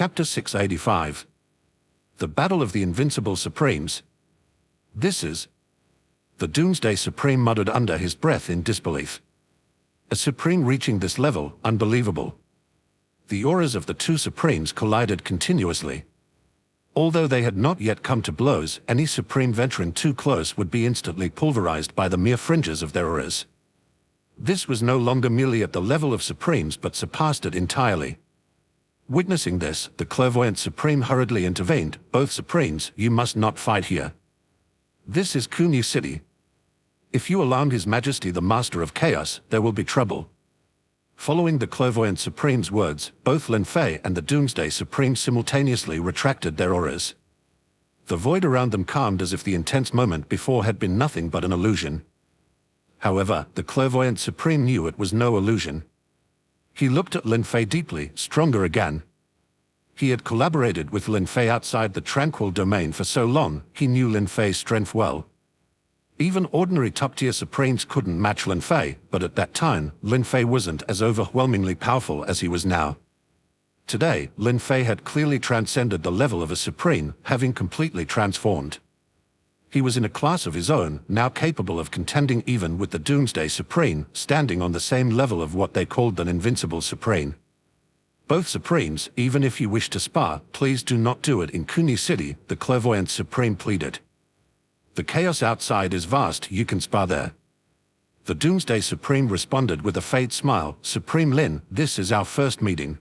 Chapter 685. The Battle of the Invincible Supremes. This is... The Doomsday Supreme muttered under his breath in disbelief. A Supreme reaching this level, unbelievable. The auras of the two Supremes collided continuously. Although they had not yet come to blows, any Supreme venturing too close would be instantly pulverized by the mere fringes of their auras. This was no longer merely at the level of Supremes but surpassed it entirely. Witnessing this, the clairvoyant Supreme hurriedly intervened. "Both Supremes, you must not fight here. This is Kunyu City. If you alarm His Majesty the Master of Chaos, there will be trouble." Following the clairvoyant Supreme's words, both Lin Fei and the Doomsday Supreme simultaneously retracted their auras. The void around them calmed as if the intense moment before had been nothing but an illusion. However, the clairvoyant Supreme knew it was no illusion. He looked at Lin Fei deeply, stronger again. He had collaborated with Lin Fei outside the tranquil domain for so long, he knew Lin Fei's strength well. Even ordinary top-tier Supremes couldn't match Lin Fei, but at that time, Lin Fei wasn't as overwhelmingly powerful as he was now. Today, Lin Fei had clearly transcended the level of a Supreme, having completely transformed. He was in a class of his own, now capable of contending even with the Doomsday Supreme, standing on the same level of what they called an Invincible Supreme. "Both Supremes, even if you wish to spar, please do not do it in Kunyu City," the clairvoyant Supreme pleaded. "The chaos outside is vast, you can spar there." The Doomsday Supreme responded with a faint smile. "Supreme Lin, this is our first meeting.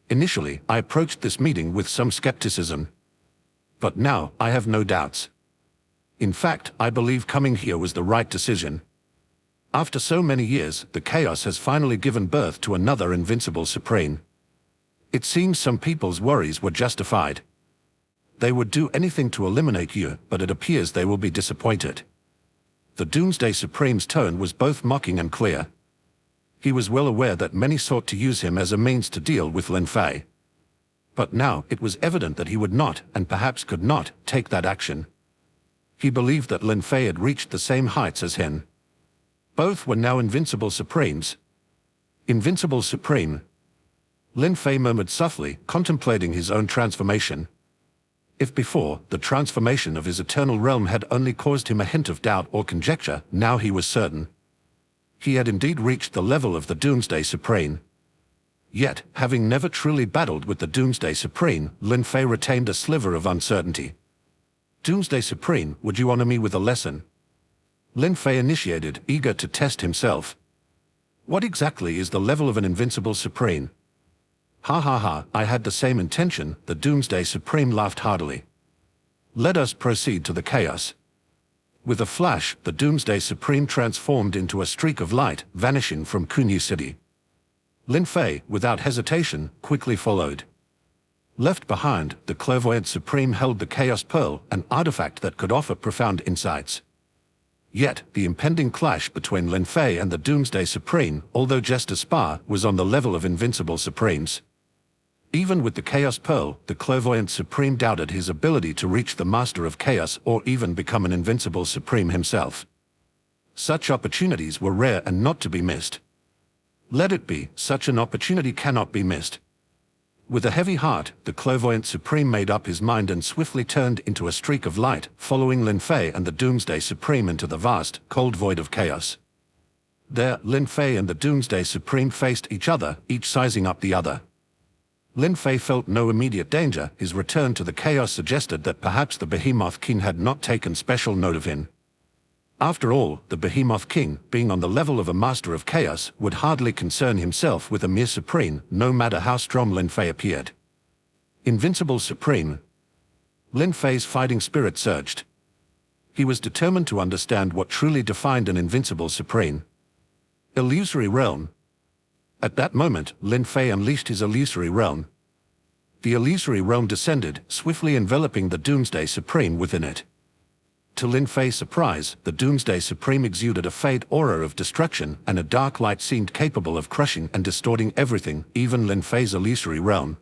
Initially, I approached this meeting with some skepticism. But now, I have no doubts. In fact, I believe coming here was the right decision. After so many years, the chaos has finally given birth to another Invincible Supreme. It seems some people's worries were justified. They would do anything to eliminate you, but it appears they will be disappointed." The Doomsday Supreme's tone was both mocking and clear. He was well aware that many sought to use him as a means to deal with Lin Fei. But now, it was evident that he would not, and perhaps could not, take that action. He believed that Lin Fei had reached the same heights as him. Both were now Invincible Supremes. "Invincible Supreme," Lin Fei murmured softly, contemplating his own transformation. If before, the transformation of his eternal realm had only caused him a hint of doubt or conjecture, now he was certain. He had indeed reached the level of the Doomsday Supreme. Yet, having never truly battled with the Doomsday Supreme, Lin Fei retained a sliver of uncertainty. "Doomsday Supreme, would you honor me with a lesson?" Lin Fei initiated, eager to test himself. "What exactly is the level of an Invincible Supreme?" "Ha ha ha, I had the same intention," the Doomsday Supreme laughed heartily. "Let us proceed to the chaos." With a flash, the Doomsday Supreme transformed into a streak of light, vanishing from Kunyu City. Lin Fei, without hesitation, quickly followed. Left behind, the clairvoyant Supreme held the Chaos Pearl, an artifact that could offer profound insights. Yet, the impending clash between Lin Fei and the Doomsday Supreme, although just a spar, was on the level of Invincible Supremes. Even with the Chaos Pearl, the clairvoyant Supreme doubted his ability to reach the Master of Chaos or even become an Invincible Supreme himself. Such opportunities were rare and not to be missed. Let it be, such an opportunity cannot be missed. With a heavy heart, the clairvoyant Supreme made up his mind and swiftly turned into a streak of light, following Lin Fei and the Doomsday Supreme into the vast, cold void of chaos. There, Lin Fei and the Doomsday Supreme faced each other, each sizing up the other. Lin Fei felt no immediate danger. His return to the chaos suggested that perhaps the Behemoth King had not taken special note of him. After all, the Behemoth King, being on the level of a Master of Chaos, would hardly concern himself with a mere Supreme, no matter how strong Lin Fei appeared. Invincible Supreme. Lin Fei's fighting spirit surged. He was determined to understand what truly defined an Invincible Supreme. Illusory Realm. At that moment, Lin Fei unleashed his Illusory Realm. The Illusory Realm descended, swiftly enveloping the Doomsday Supreme within it. To Lin Fei's surprise, the Doomsday Supreme exuded a faint aura of destruction, and a dark light seemed capable of crushing and distorting everything, even Lin Fei's Illusory Realm.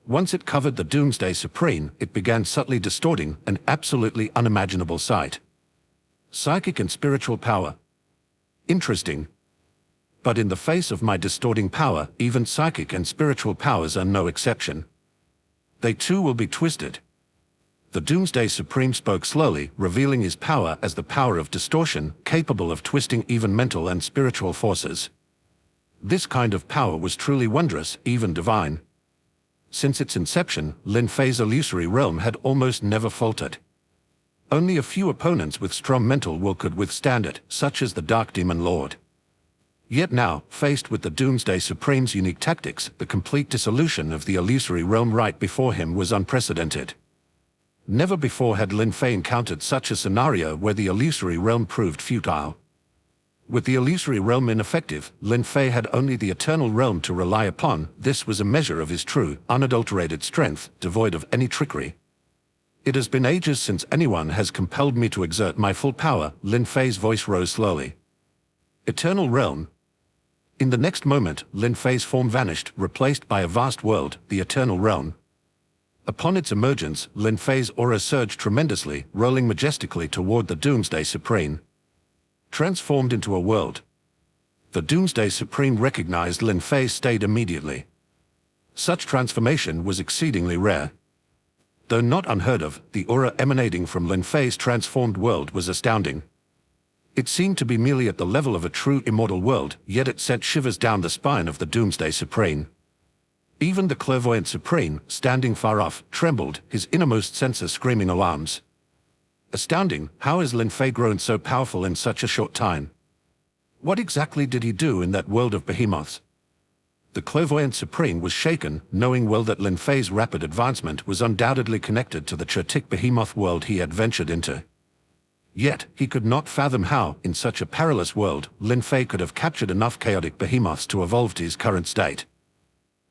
Once it covered the Doomsday Supreme, it began subtly distorting, an absolutely unimaginable sight. Psychic and spiritual power. Interesting. But in the face of my distorting power, even psychic and spiritual powers are no exception. They too will be twisted. The Doomsday Supreme spoke slowly, revealing his power as the power of distortion, capable of twisting even mental and spiritual forces. This kind of power was truly wondrous, even divine. Since its inception, Lin Fei's illusory realm had almost never faltered. Only a few opponents with strong mental will could withstand it, such as the Dark Demon Lord. Yet now, faced with the Doomsday Supreme's unique tactics, the complete dissolution of the illusory realm right before him was unprecedented. Never before had Lin Fei encountered such a scenario where the illusory realm proved futile. With the illusory realm ineffective, Lin Fei had only the eternal realm to rely upon. This was a measure of his true, unadulterated strength, devoid of any trickery. It has been ages since anyone has compelled me to exert my full power. Lin Fei's voice rose slowly. Eternal realm. In the next moment, Lin Fei's form vanished, replaced by a vast world, the eternal realm. Upon its emergence, Lin Fei's aura surged tremendously, rolling majestically toward the Doomsday Supreme. Transformed into a world. The Doomsday Supreme recognized Lin Fei's state immediately. Such transformation was exceedingly rare. Though not unheard of, the aura emanating from Lin Fei's transformed world was astounding. It seemed to be merely at the level of a true immortal world, yet it sent shivers down the spine of the Doomsday Supreme. Even the Clairvoyant Supreme, standing far off, trembled, his innermost senses screaming alarms. Astounding, how has Lin Fei grown so powerful in such a short time? What exactly did he do in that world of behemoths? The Clairvoyant Supreme was shaken, knowing well that Lin Fei's rapid advancement was undoubtedly connected to the chaotic behemoth world he had ventured into. Yet, he could not fathom how, in such a perilous world, Lin Fei could have captured enough chaotic behemoths to evolve to his current state.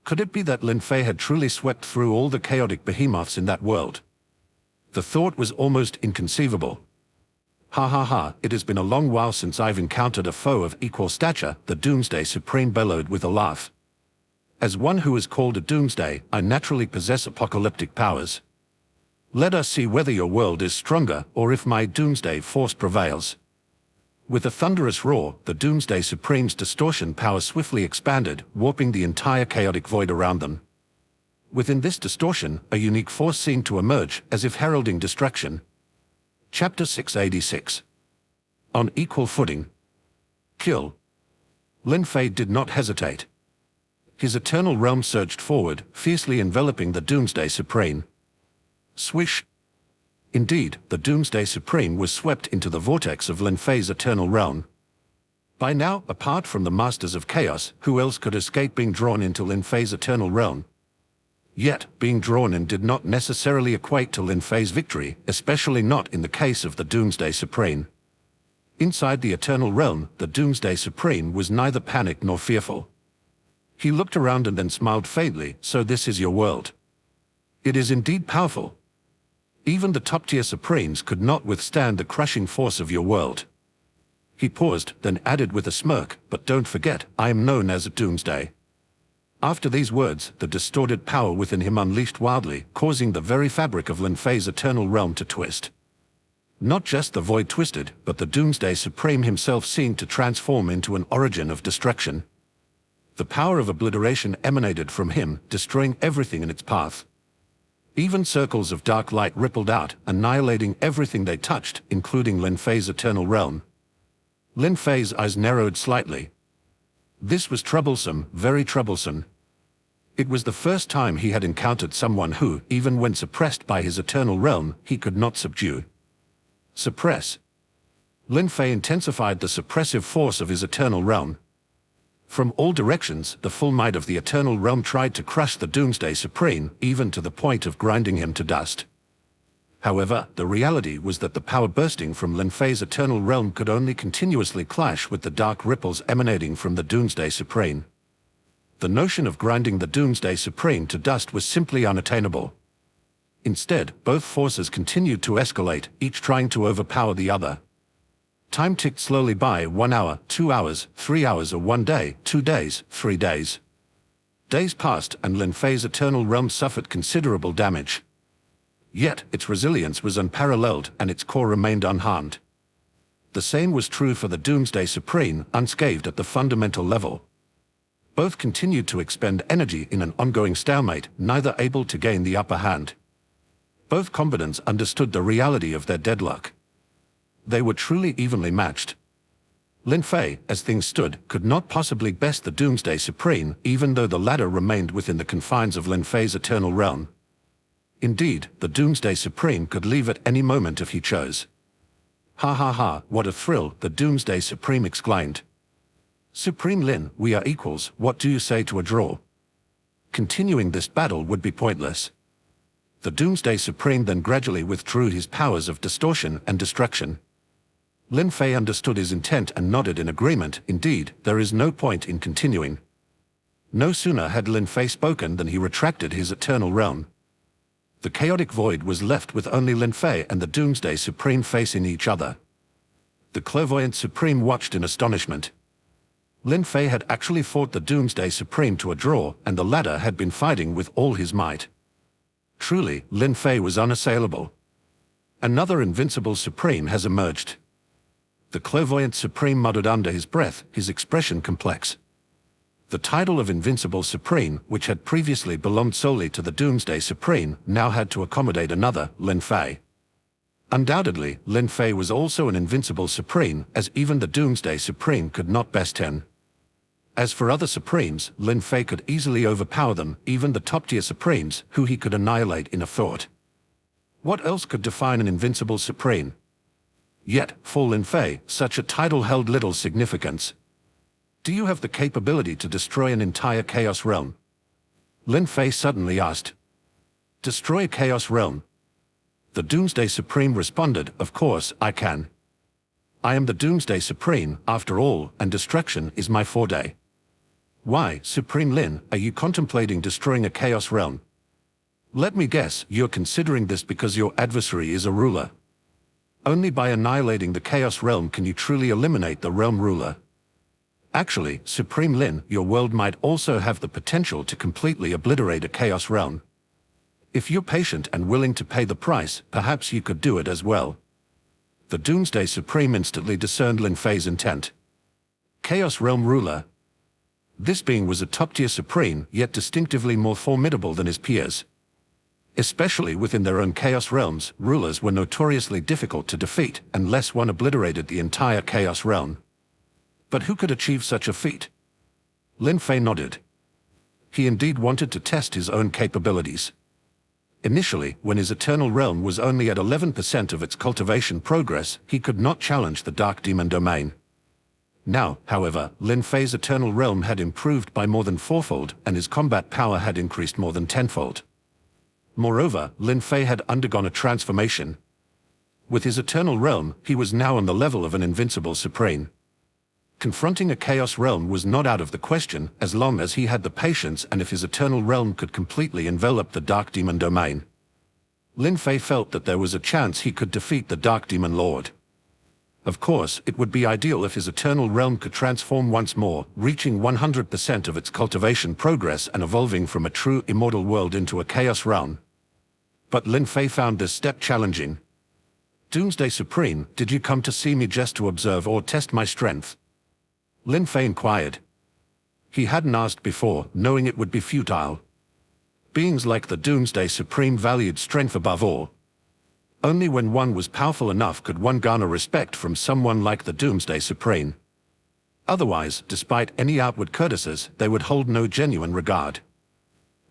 Could it be that Lin Fei had truly swept through all the chaotic behemoths in that world? The thought was almost inconceivable. Ha ha ha, it has been a long while since I've encountered a foe of equal stature, the Doomsday Supreme bellowed with a laugh. As one who is called a Doomsday, I naturally possess apocalyptic powers. Let us see whether your world is stronger, or if my Doomsday force prevails. With a thunderous roar, the Doomsday Supreme's distortion power swiftly expanded, warping the entire chaotic void around them. Within this distortion, a unique force seemed to emerge, as if heralding destruction. Chapter 686. On equal footing. Kill. Lin Fei did not hesitate. His eternal realm surged forward, fiercely enveloping the Doomsday Supreme. Swish. Indeed, the Doomsday Supreme was swept into the vortex of Lin Fei's eternal realm. By now, apart from the Masters of Chaos, who else could escape being drawn into Lin Fei's eternal realm? Yet, being drawn in did not necessarily equate to Lin Fei's victory, especially not in the case of the Doomsday Supreme. Inside the eternal realm, the Doomsday Supreme was neither panicked nor fearful. He looked around and then smiled faintly. So this is your world. It is indeed powerful. Even the top-tier Supremes could not withstand the crushing force of your world. He paused, then added with a smirk, but don't forget, I am known as a Doomsday. After these words, the distorted power within him unleashed wildly, causing the very fabric of Lin Fei's eternal realm to twist. Not just the void twisted, but the Doomsday Supreme himself seemed to transform into an origin of destruction. The power of obliteration emanated from him, destroying everything in its path. Even circles of dark light rippled out, annihilating everything they touched, including Lin Fei's eternal realm. Lin Fei's eyes narrowed slightly. This was troublesome, very troublesome. It was the first time he had encountered someone who, even when suppressed by his eternal realm, he could not subdue. Suppress. Lin Fei intensified the suppressive force of his eternal realm. From all directions, the full might of the eternal realm tried to crush the Doomsday Supreme, even to the point of grinding him to dust. However, the reality was that the power bursting from Lin Fei's eternal realm could only continuously clash with the dark ripples emanating from the Doomsday Supreme. The notion of grinding the Doomsday Supreme to dust was simply unattainable. Instead, both forces continued to escalate, each trying to overpower the other. Time ticked slowly by, 1 hour, 2 hours, 3 hours or 1 day, 2 days, 3 days. Days passed and Lin Fei's eternal realm suffered considerable damage. Yet, its resilience was unparalleled and its core remained unharmed. The same was true for the Doomsday Supreme, unscathed at the fundamental level. Both continued to expend energy in an ongoing stalemate, neither able to gain the upper hand. Both combatants understood the reality of their deadlock. They were truly evenly matched. Lin Fei, as things stood, could not possibly best the Doomsday Supreme, even though the latter remained within the confines of Lin Fei's eternal realm. Indeed, the Doomsday Supreme could leave at any moment if he chose. Ha ha ha, what a thrill, the Doomsday Supreme exclaimed. Supreme Lin, we are equals, what do you say to a draw? Continuing this battle would be pointless. The Doomsday Supreme then gradually withdrew his powers of distortion and destruction. Lin Fei understood his intent and nodded in agreement. Indeed, there is no point in continuing. No sooner had Lin Fei spoken than he retracted his eternal realm. The chaotic void was left with only Lin Fei and the Doomsday Supreme facing each other. The Clairvoyant Supreme watched in astonishment. Lin Fei had actually fought the Doomsday Supreme to a draw, and the latter had been fighting with all his might. Truly, Lin Fei was unassailable. Another invincible Supreme has emerged. The Clairvoyant Supreme muttered under his breath, his expression complex. The title of Invincible Supreme, which had previously belonged solely to the Doomsday Supreme, now had to accommodate another, Lin Fei. Undoubtedly, Lin Fei was also an Invincible Supreme, as even the Doomsday Supreme could not best him. As for other Supremes, Lin Fei could easily overpower them, even the top-tier Supremes, who he could annihilate in a thought. What else could define an Invincible Supreme? Yet, for Lin Fei, such a title held little significance. Do you have the capability to destroy an entire Chaos Realm? Lin Fei suddenly asked. Destroy a Chaos Realm? The Doomsday Supreme responded, of course, I can. I am the Doomsday Supreme, after all, and destruction is my forte. Why, Supreme Lin, are you contemplating destroying a Chaos Realm? Let me guess, you're considering this because your adversary is a ruler. Only by annihilating the Chaos Realm can you truly eliminate the Realm Ruler. Actually, Supreme Lin, your world might also have the potential to completely obliterate a Chaos Realm. If you're patient and willing to pay the price, perhaps you could do it as well. The Doomsday Supreme instantly discerned Lin Fei's intent. Chaos Realm Ruler. This being was a top-tier Supreme, yet distinctively more formidable than his peers. Especially within their own Chaos Realms, rulers were notoriously difficult to defeat, unless one obliterated the entire Chaos Realm. But who could achieve such a feat? Lin Fei nodded. He indeed wanted to test his own capabilities. Initially, when his Eternal Realm was only at 11% of its cultivation progress, he could not challenge the Dark Demon Domain. Now, however, Lin Fei's Eternal Realm had improved by more than fourfold, and his combat power had increased more than tenfold. Moreover, Lin Fei had undergone a transformation. With his Eternal Realm, he was now on the level of an Invincible Supreme. Confronting a Chaos Realm was not out of the question, as long as he had the patience and if his Eternal Realm could completely envelop the Dark Demon Domain. Lin Fei felt that there was a chance he could defeat the Dark Demon Lord. Of course, it would be ideal if his Eternal Realm could transform once more, reaching 100% of its cultivation progress and evolving from a true immortal world into a Chaos Realm. But Lin Fei found this step challenging. Doomsday Supreme, did you come to see me just to observe or test my strength? Lin Fei inquired. He hadn't asked before, knowing it would be futile. Beings like the Doomsday Supreme valued strength above all. Only when one was powerful enough could one garner respect from someone like the Doomsday Supreme. Otherwise, despite any outward courtesies, they would hold no genuine regard.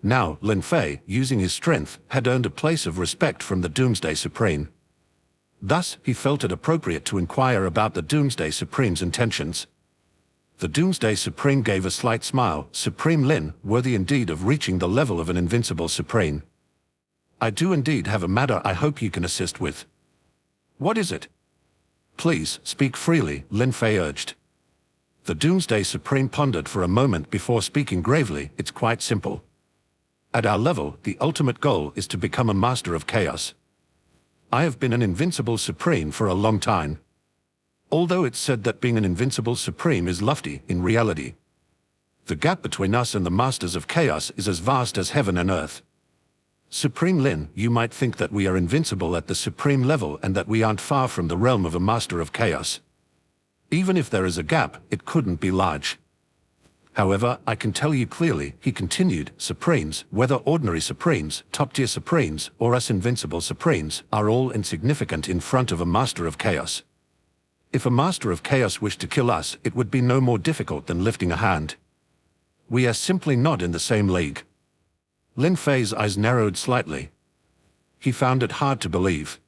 Now, Lin Fei, using his strength, had earned a place of respect from the Doomsday Supreme. Thus, he felt it appropriate to inquire about the Doomsday Supreme's intentions. The Doomsday Supreme gave a slight smile. Supreme Lin, worthy indeed of reaching the level of an Invincible Supreme. I do indeed have a matter I hope you can assist with. What is it? Please, speak freely, Lin Fei urged. The Doomsday Supreme pondered for a moment before speaking gravely. It's quite simple. At our level, the ultimate goal is to become a master of chaos. I have been an Invincible Supreme for a long time. Although it's said that being an Invincible Supreme is lofty, in reality, the gap between us and the Masters of Chaos is as vast as heaven and earth. Supreme Lin, you might think that we are invincible at the Supreme level and that we aren't far from the realm of a Master of Chaos. Even if there is a gap, it couldn't be large. However, I can tell you clearly, he continued, Supremes, whether ordinary Supremes, top-tier Supremes, or us invincible Supremes, are all insignificant in front of a Master of Chaos. If a Master of Chaos wished to kill us, it would be no more difficult than lifting a hand. We are simply not in the same league. Lin Fei's eyes narrowed slightly. He found it hard to believe.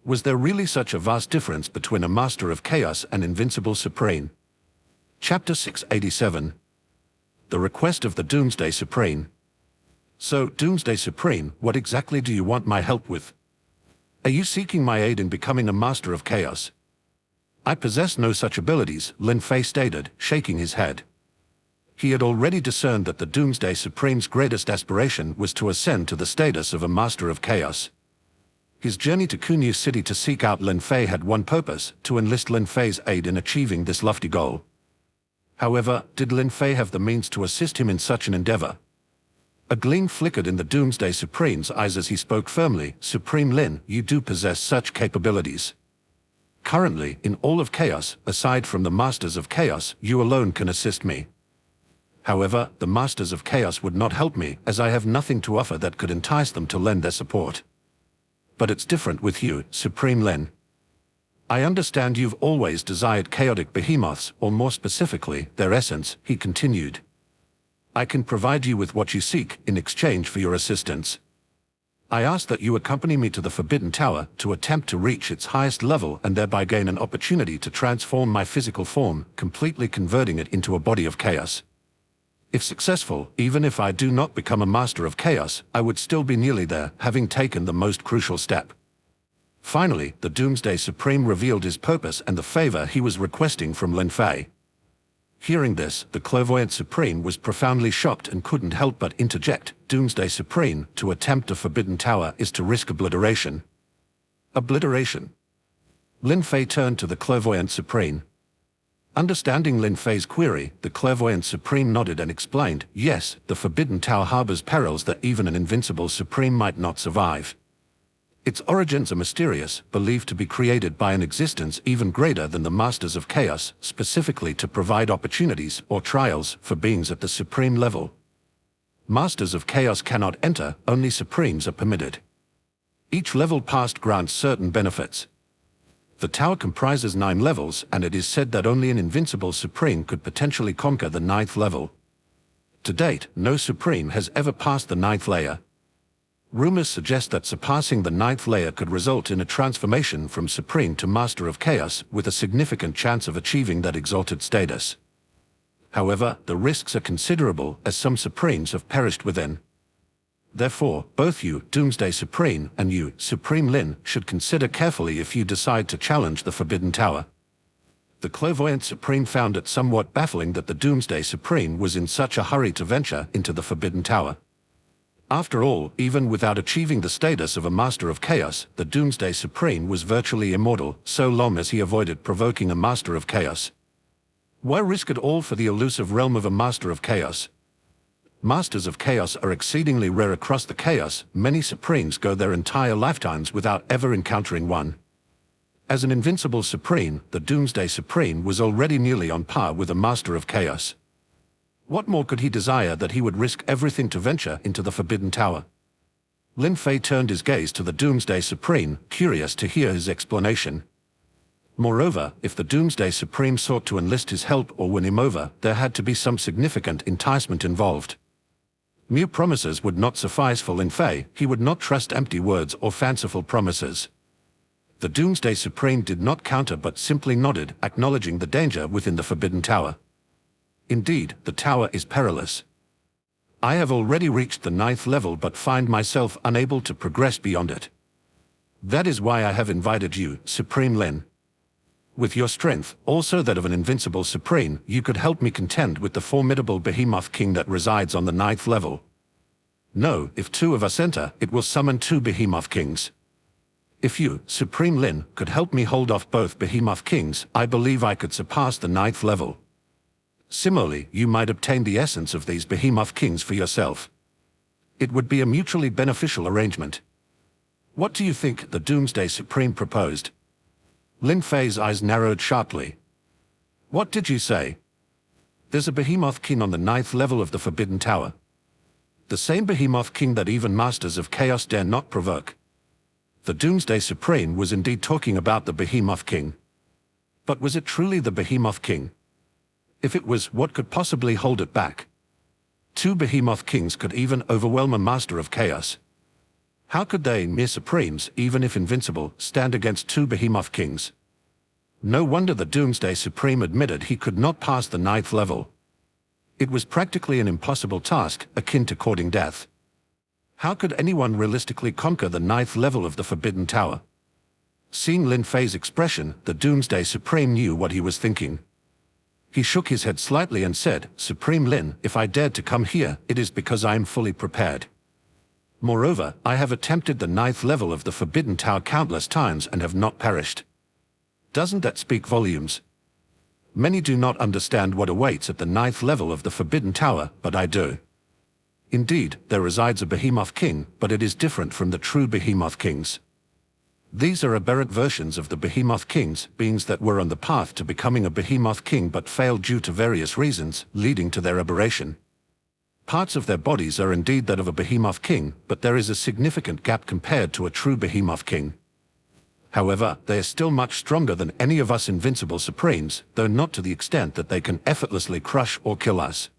Was there really such a vast difference between a Master of Chaos and Invincible Supreme? Chapter 687. The Request of the Doomsday Supreme. So, Doomsday Supreme, what exactly do you want my help with? Are you seeking my aid in becoming a Master of Chaos? I possess no such abilities, Lin Fei stated, shaking his head. He had already discerned that the Doomsday Supreme's greatest aspiration was to ascend to the status of a Master of Chaos. His journey to Kunyu City to seek out Lin Fei had one purpose, to enlist Lin Fei's aid in achieving this lofty goal. However, did Lin Fei have the means to assist him in such an endeavor? A gleam flickered in the Doomsday Supreme's eyes as he spoke firmly, Supreme Lin, you do possess such capabilities. Currently, in all of Chaos, aside from the Masters of Chaos, you alone can assist me. However, the Masters of Chaos would not help me, as I have nothing to offer that could entice them to lend their support. But it's different with you, Supreme Lin. I understand you've always desired chaotic behemoths, or more specifically, their essence, he continued. I can provide you with what you seek in exchange for your assistance. I ask that you accompany me to the Forbidden Tower to attempt to reach its highest level and thereby gain an opportunity to transform my physical form, completely converting it into a body of chaos. If successful, even if I do not become a Master of Chaos, I would still be nearly there, having taken the most crucial step. Finally, the Doomsday Supreme revealed his purpose and the favor he was requesting from Lin Fei. Hearing this, the Clairvoyant Supreme was profoundly shocked and couldn't help but interject, Doomsday Supreme, to attempt a Forbidden Tower is to risk obliteration. Obliteration? Lin Fei turned to the Clairvoyant Supreme. Understanding Lin Fei's query, the Clairvoyant Supreme nodded and explained, yes, the Forbidden Tower harbors perils that even an invincible Supreme might not survive. Its origins are mysterious, believed to be created by an existence even greater than the Masters of Chaos, specifically to provide opportunities or trials for beings at the Supreme level. Masters of Chaos cannot enter, only Supremes are permitted. Each level passed grants certain benefits. The tower comprises 9 levels, and it is said that only an invincible Supreme could potentially conquer the 9th level. To date, no Supreme has ever passed the 9th layer. Rumors suggest that surpassing the 9th layer could result in a transformation from Supreme to Master of Chaos, with a significant chance of achieving that exalted status. However, the risks are considerable, as some Supremes have perished within. Therefore, both you, Doomsday Supreme, and you, Supreme Lin, should consider carefully if you decide to challenge the Forbidden Tower. The Clairvoyant Supreme found it somewhat baffling that the Doomsday Supreme was in such a hurry to venture into the Forbidden Tower. After all, even without achieving the status of a Master of Chaos, the Doomsday Supreme was virtually immortal, so long as he avoided provoking a Master of Chaos. Why risk it all for the elusive realm of a Master of Chaos? Masters of Chaos are exceedingly rare across the Chaos. Many Supremes go their entire lifetimes without ever encountering one. As an invincible Supreme, the Doomsday Supreme was already nearly on par with a Master of Chaos. What more could he desire that he would risk everything to venture into the Forbidden Tower? Lin Fei turned his gaze to the Doomsday Supreme, curious to hear his explanation. Moreover, if the Doomsday Supreme sought to enlist his help or win him over, there had to be some significant enticement involved. Mere promises would not suffice for Lin Fei. He would not trust empty words or fanciful promises. The Doomsday Supreme did not counter but simply nodded, acknowledging the danger within the Forbidden Tower. Indeed, the tower is perilous. I have already reached the 9th level but find myself unable to progress beyond it. That is why I have invited you, Supreme Lin. With your strength, also that of an invincible Supreme, you could help me contend with the formidable Behemoth King that resides on the 9th level. No, if 2 of us enter, it will summon 2 Behemoth Kings. If you, Supreme Lin, could help me hold off both Behemoth Kings, I believe I could surpass the 9th level. Similarly, you might obtain the essence of these Behemoth Kings for yourself. It would be a mutually beneficial arrangement. What do you think the Doomsday Supreme proposed? Lin Fei's eyes narrowed sharply. What did you say? There's a Behemoth King on the 9th level of the Forbidden Tower. The same Behemoth King that even Masters of Chaos dare not provoke. The Doomsday Supreme was indeed talking about the Behemoth King. But was it truly the Behemoth King? If it was, what could possibly hold it back? Two Behemoth Kings could even overwhelm a Master of Chaos. How could they, mere Supremes, even if invincible, stand against two Behemoth Kings? No wonder the Doomsday Supreme admitted he could not pass the 9th level. It was practically an impossible task, akin to courting death. How could anyone realistically conquer the 9th level of the Forbidden Tower? Seeing Lin Fei's expression, the Doomsday Supreme knew what he was thinking. He shook his head slightly and said, "Supreme Lin, if I dared to come here, it is because I am fully prepared. Moreover, I have attempted the 9th level of the Forbidden Tower countless times and have not perished. Doesn't that speak volumes? Many do not understand what awaits at the 9th level of the Forbidden Tower, but I do. Indeed, there resides a Behemoth King, but it is different from the true Behemoth Kings. These are aberrant versions of the Behemoth Kings, beings that were on the path to becoming a Behemoth King but failed due to various reasons, leading to their aberration. Parts of their bodies are indeed that of a Behemoth King, but there is a significant gap compared to a true Behemoth King. However, they are still much stronger than any of us invincible Supremes, though not to the extent that they can effortlessly crush or kill us.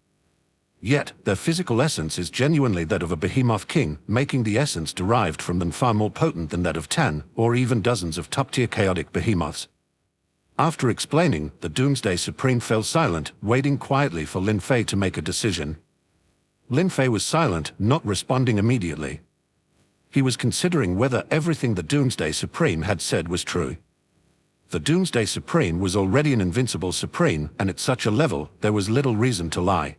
Yet, their physical essence is genuinely that of a Behemoth King, making the essence derived from them far more potent than that of 10, or even dozens of top-tier chaotic behemoths. After explaining, the Doomsday Supreme fell silent, waiting quietly for Lin Fei to make a decision. Lin Fei was silent, not responding immediately. He was considering whether everything the Doomsday Supreme had said was true. The Doomsday Supreme was already an invincible Supreme, and at such a level, there was little reason to lie.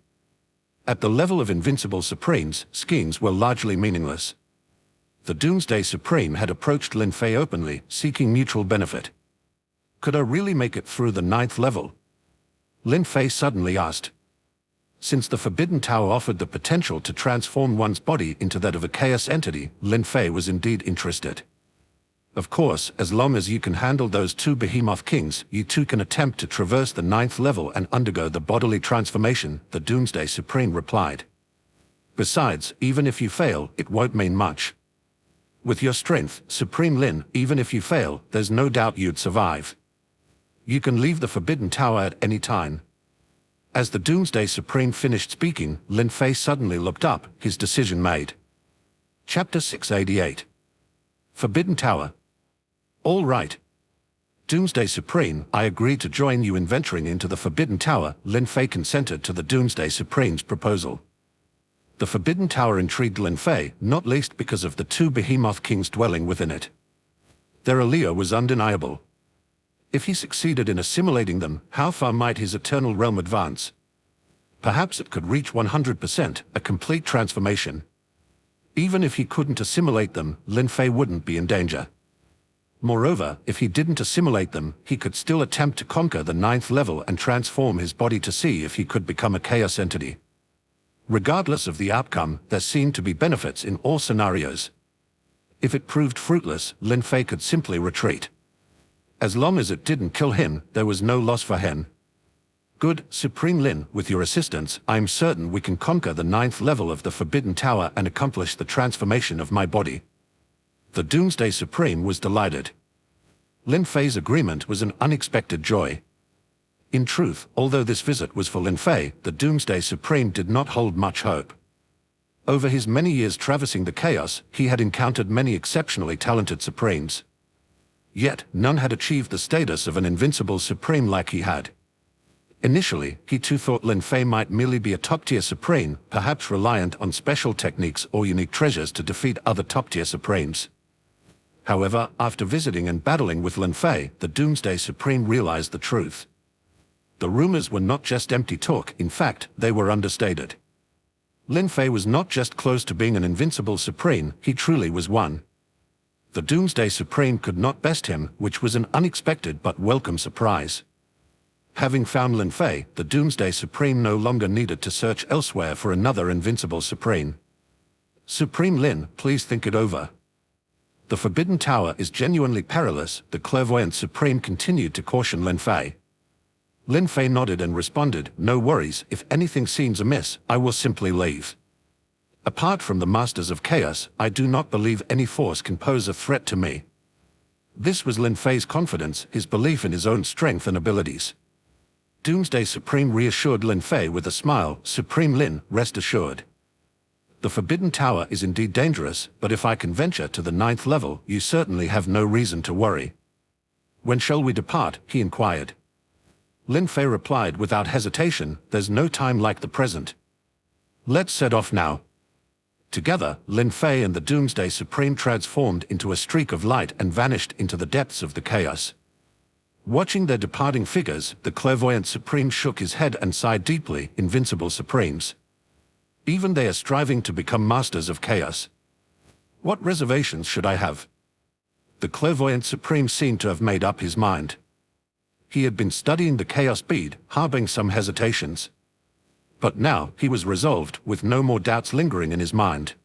At the level of invincible Supremes, schemes were largely meaningless. The Doomsday Supreme had approached Lin Fei openly, seeking mutual benefit. Could I really make it through the 9th level? Lin Fei suddenly asked. Since the Forbidden Tower offered the potential to transform one's body into that of a chaos entity, Lin Fei was indeed interested. Of course, as long as you can handle those two Behemoth Kings, you too can attempt to traverse the 9th level and undergo the bodily transformation, the Doomsday Supreme replied. Besides, even if you fail, it won't mean much. With your strength, Supreme Lin, even if you fail, there's no doubt you'd survive. You can leave the Forbidden Tower at any time. As the Doomsday Supreme finished speaking, Lin Fei suddenly looked up, his decision made. Chapter 688. Forbidden Tower. All right. Doomsday Supreme, I agree to join you in venturing into the Forbidden Tower. Lin Fei consented to the Doomsday Supreme's proposal. The Forbidden Tower intrigued Lin Fei, not least because of the two Behemoth Kings dwelling within it. Their allure was undeniable. If he succeeded in assimilating them, how far might his eternal realm advance? Perhaps it could reach 100%, a complete transformation. Even if he couldn't assimilate them, Lin Fei wouldn't be in danger. Moreover, if he didn't assimilate them, he could still attempt to conquer the 9th level and transform his body to see if he could become a chaos entity. Regardless of the outcome, there seemed to be benefits in all scenarios. If it proved fruitless, Lin Fei could simply retreat. As long as it didn't kill him, there was no loss for him. Good, Supreme Lin, with your assistance, I am certain we can conquer the 9th level of the Forbidden Tower and accomplish the transformation of my body. The Doomsday Supreme was delighted. Lin Fei's agreement was an unexpected joy. In truth, although this visit was for Lin Fei, the Doomsday Supreme did not hold much hope. Over his many years traversing the chaos, he had encountered many exceptionally talented Supremes. Yet, none had achieved the status of an invincible Supreme like he had. Initially, he too thought Lin Fei might merely be a top-tier Supreme, perhaps reliant on special techniques or unique treasures to defeat other top-tier Supremes. However, after visiting and battling with Lin Fei, the Doomsday Supreme realized the truth. The rumors were not just empty talk, in fact, they were understated. Lin Fei was not just close to being an invincible Supreme, he truly was one. The Doomsday Supreme could not best him, which was an unexpected but welcome surprise. Having found Lin Fei, the Doomsday Supreme no longer needed to search elsewhere for another invincible Supreme. Supreme Lin, please think it over. The Forbidden Tower is genuinely perilous, the clairvoyant Supreme continued to caution Lin Fei. Lin Fei nodded and responded, "No worries, if anything seems amiss, I will simply leave. Apart from the Masters of Chaos, I do not believe any force can pose a threat to me." This was Lin Fei's confidence, his belief in his own strength and abilities. Doomsday Supreme reassured Lin Fei with a smile, "Supreme Lin, rest assured. The Forbidden Tower is indeed dangerous, but if I can venture to the 9th level, you certainly have no reason to worry." "When shall we depart?" he inquired. Lin Fei replied without hesitation, "There's no time like the present. Let's set off now." Together, Lin Fei and the Doomsday Supreme transformed into a streak of light and vanished into the depths of the chaos. Watching their departing figures, the Clairvoyant Supreme shook his head and sighed deeply. Invincible Supremes. Even they are striving to become Masters of Chaos. What reservations should I have? The Clairvoyant Supreme seemed to have made up his mind. He had been studying the Chaos Bead, harboring some hesitations. But now, he was resolved, with no more doubts lingering in his mind.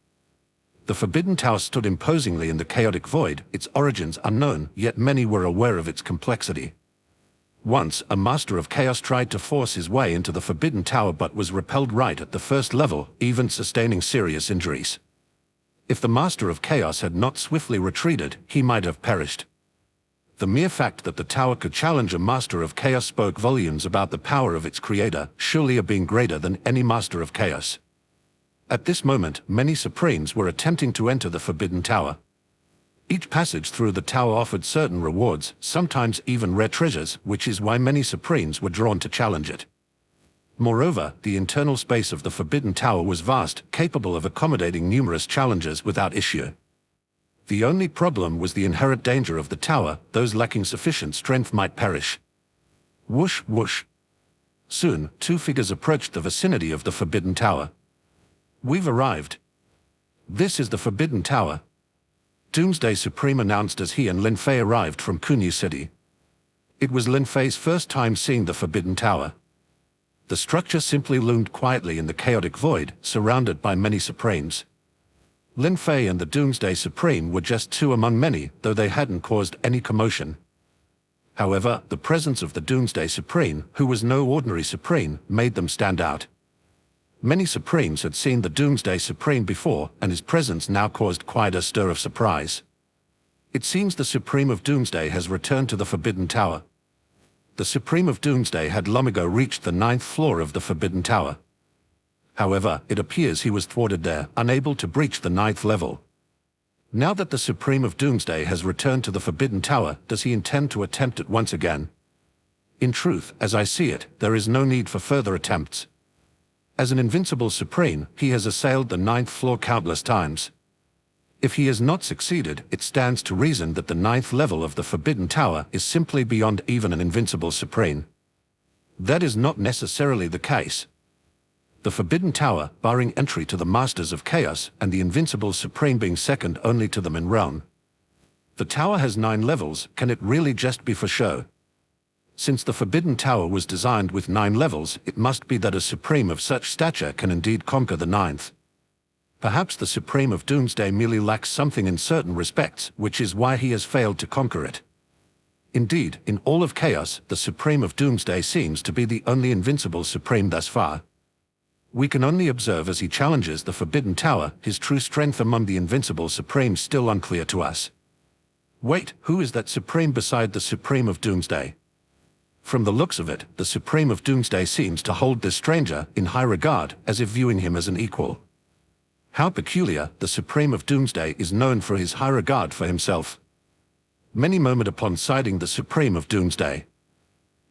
The Forbidden Tower stood imposingly in the chaotic void, its origins unknown, yet many were aware of its complexity. Once, a Master of Chaos tried to force his way into the Forbidden Tower but was repelled right at the first level, even sustaining serious injuries. If the Master of Chaos had not swiftly retreated, he might have perished. The mere fact that the tower could challenge a Master of Chaos spoke volumes about the power of its creator, surely a being greater than any Master of Chaos. At this moment, many Supremes were attempting to enter the Forbidden Tower. Each passage through the tower offered certain rewards, sometimes even rare treasures, which is why many Supremes were drawn to challenge it. Moreover, the internal space of the Forbidden Tower was vast, capable of accommodating numerous challenges without issue. The only problem was the inherent danger of the tower. Those lacking sufficient strength might perish. Whoosh, whoosh. Soon, two figures approached the vicinity of the Forbidden Tower. "We've arrived. This is the Forbidden Tower," Doomsday Supreme announced as he and Lin Fei arrived from Kunyu City. It was Lin Fei's first time seeing the Forbidden Tower. The structure simply loomed quietly in the chaotic void, surrounded by many Supremes. Lin Fei and the Doomsday Supreme were just two among many, though they hadn't caused any commotion. However, the presence of the Doomsday Supreme, who was no ordinary Supreme, made them stand out. Many Supremes had seen the Doomsday Supreme before, and his presence now caused quite a stir of surprise. It seems the Supreme of Doomsday has returned to the Forbidden Tower. The Supreme of Doomsday had long ago reached the 9th floor of the Forbidden Tower. However, it appears he was thwarted there, unable to breach the 9th level. Now that the Supreme of Doomsday has returned to the Forbidden Tower, does he intend to attempt it once again? In truth, as I see it, there is no need for further attempts. As an invincible Supreme, he has assailed the 9th floor countless times. If he has not succeeded, it stands to reason that the 9th level of the Forbidden Tower is simply beyond even an invincible Supreme. That is not necessarily the case. The Forbidden Tower, barring entry to the Masters of Chaos, and the invincible Supreme being second only to them in realm. The tower has 9 levels, can it really just be for show? Since the Forbidden Tower was designed with 9 levels, it must be that a Supreme of such stature can indeed conquer the 9th. Perhaps the Supreme of Doomsday merely lacks something in certain respects, which is why he has failed to conquer it. Indeed, in all of Chaos, the Supreme of Doomsday seems to be the only invincible Supreme thus far. We can only observe as he challenges the Forbidden Tower, his true strength among the invincible Supremes still unclear to us. Wait, who is that Supreme beside the Supreme of Doomsday? From the looks of it, the Supreme of Doomsday seems to hold this stranger in high regard, as if viewing him as an equal. How peculiar, the Supreme of Doomsday is known for his high regard for himself. Many murmured upon sighting the Supreme of Doomsday.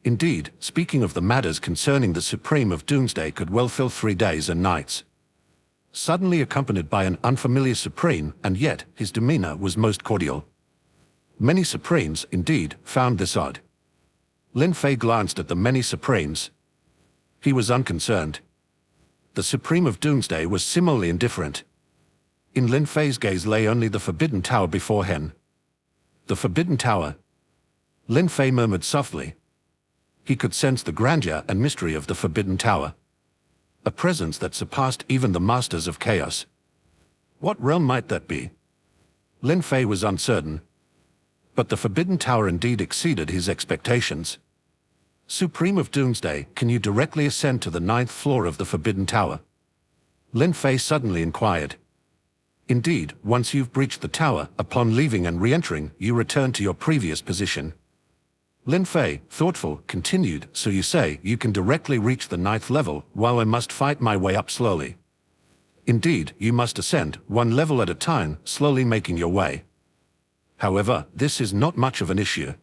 Indeed, speaking of the matters concerning the Supreme of Doomsday could well fill 3 days and nights. Suddenly accompanied by an unfamiliar Supreme, and yet his demeanor was most cordial. Many Supremes, indeed, found this odd. Lin Fei glanced at the many Supremes. He was unconcerned. The Supreme of Doomsday was similarly indifferent. In Lin Fei's gaze lay only the Forbidden Tower before him. The Forbidden Tower. Lin Fei murmured softly. He could sense the grandeur and mystery of the Forbidden Tower. A presence that surpassed even the Masters of Chaos. What realm might that be? Lin Fei was uncertain. But the Forbidden Tower indeed exceeded his expectations. Supreme of Doomsday, can you directly ascend to the 9th floor of the Forbidden Tower? Lin Fei suddenly inquired. Indeed, once you've breached the tower, upon leaving and re-entering, you return to your previous position. Lin Fei, thoughtful, continued, so you say you can directly reach the 9th level, while I must fight my way up slowly. Indeed, you must ascend, one level at a time, slowly making your way. However, this is not much of an issue.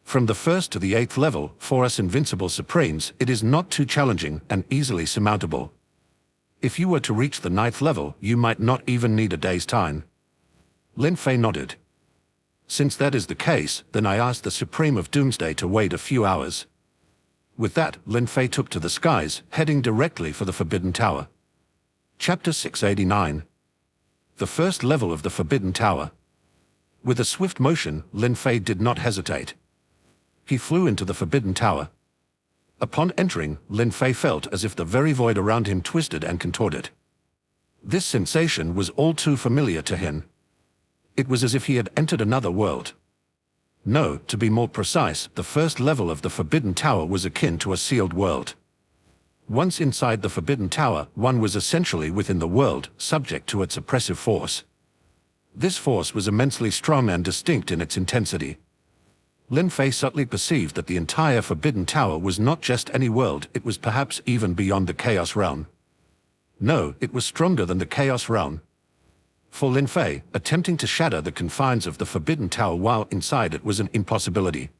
From the 1st to the 8th level, for us invincible Supremes, it is not too challenging and easily surmountable. If you were to reach the 9th level, you might not even need a day's time. Lin Fei nodded. Since that is the case, then I ask the Supreme of Doomsday to wait a few hours. With that, Lin Fei took to the skies, heading directly for the Forbidden Tower. Chapter 689. The first level of the Forbidden Tower. With a swift motion, Lin Fei did not hesitate. He flew into the Forbidden Tower. Upon entering, Lin Fei felt as if the very void around him twisted and contorted. This sensation was all too familiar to him. It was as if he had entered another world. No, to be more precise, the first level of the Forbidden Tower was akin to a sealed world. Once inside the Forbidden Tower, one was essentially within the world, subject to its oppressive force. This force was immensely strong and distinct in its intensity. Lin Fei subtly perceived that the entire Forbidden Tower was not just any world, it was perhaps even beyond the Chaos Realm. No, it was stronger than the Chaos Realm. For Lin Fei, attempting to shatter the confines of the Forbidden Tower while inside it was an impossibility.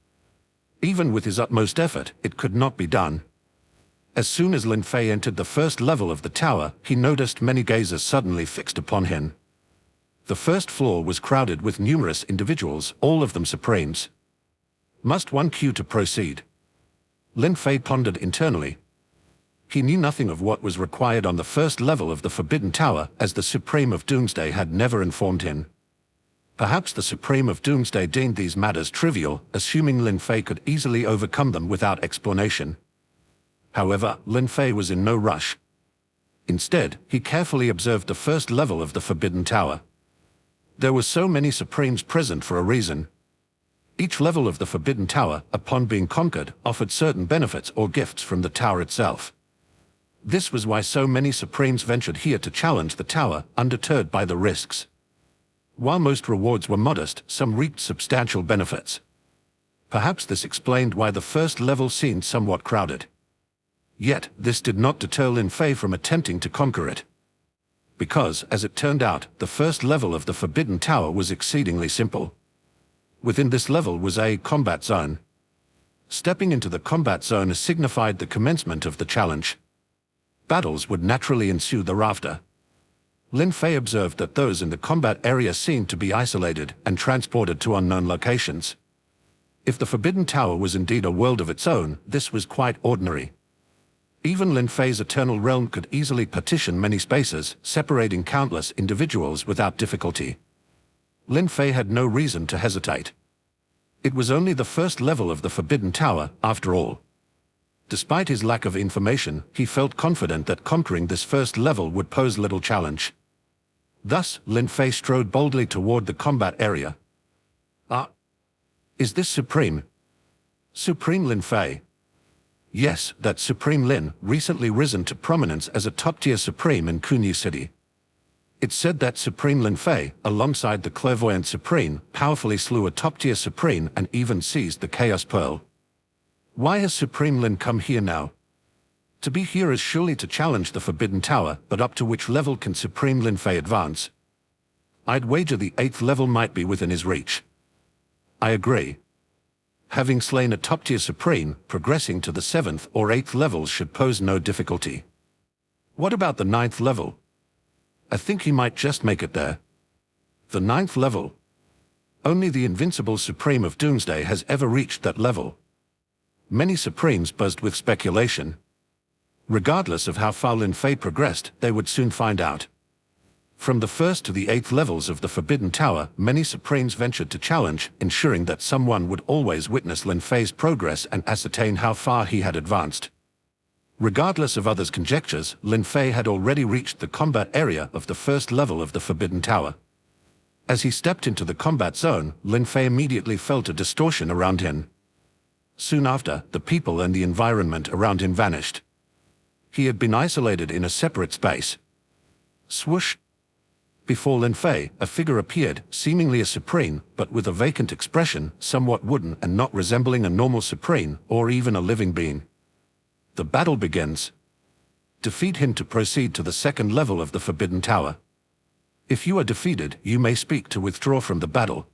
Even with his utmost effort, it could not be done. As soon as Lin Fei entered the first level of the tower, he noticed many gazes suddenly fixed upon him. The first floor was crowded with numerous individuals, all of them Supremes. Must one queue to proceed? Lin Fei pondered internally. He knew nothing of what was required on the first level of the Forbidden Tower, as the Supreme of Doomsday had never informed him. Perhaps the Supreme of Doomsday deemed these matters trivial, assuming Lin Fei could easily overcome them without explanation. However, Lin Fei was in no rush. Instead, he carefully observed the first level of the Forbidden Tower. There were so many Supremes present for a reason. Each level of the Forbidden Tower, upon being conquered, offered certain benefits or gifts from the tower itself. This was why so many Supremes ventured here to challenge the tower, undeterred by the risks. While most rewards were modest, some reaped substantial benefits. Perhaps this explained why the first level seemed somewhat crowded. Yet, this did not deter Lin Fei from attempting to conquer it. Because, as it turned out, the first level of the Forbidden Tower was exceedingly simple. Within this level was a combat zone. Stepping into the combat zone signified the commencement of the challenge. Battles would naturally ensue thereafter. Lin Fei observed that those in the combat area seemed to be isolated and transported to unknown locations. If the Forbidden Tower was indeed a world of its own, this was quite ordinary. Even Lin Fei's Eternal Realm could easily partition many spaces, separating countless individuals without difficulty. Lin Fei had no reason to hesitate. It was only the first level of the Forbidden Tower, after all. Despite his lack of information, he felt confident that conquering this first level would pose little challenge. Thus, Lin Fei strode boldly toward the combat area. Is this Supreme? Supreme Lin Fei? Yes, that's Supreme Lin, recently risen to prominence as a top-tier Supreme in Kunyu City. It's said that Supreme Lin Fei, alongside the Clairvoyant Supreme, powerfully slew a top-tier Supreme and even seized the Chaos Pearl. Why has Supreme Lin come here now? To be here is surely to challenge the Forbidden Tower, but up to which level can Supreme Lin Fei advance? I'd wager the 8th level might be within his reach. I agree. Having slain a top-tier Supreme, progressing to the 7th or 8th levels should pose no difficulty. What about the 9th level? I think he might just make it there. The 9th level? Only the invincible Supreme of Doomsday has ever reached that level. Many Supremes buzzed with speculation. Regardless of how far Lin Fei progressed, they would soon find out. From the 1st to the 8th levels of the Forbidden Tower, many Supremes ventured to challenge, ensuring that someone would always witness Lin Fei's progress and ascertain how far he had advanced. Regardless of others' conjectures, Lin Fei had already reached the combat area of the first level of the Forbidden Tower. As he stepped into the combat zone, Lin Fei immediately felt a distortion around him. Soon after, the people and the environment around him vanished. He had been isolated in a separate space. Swoosh! Before Lin Fei, a figure appeared, seemingly a Supreme, but with a vacant expression, somewhat wooden and not resembling a normal Supreme or even a living being. The battle begins. Defeat him to proceed to the second level of the Forbidden Tower. If you are defeated, you may speak to withdraw from the battle.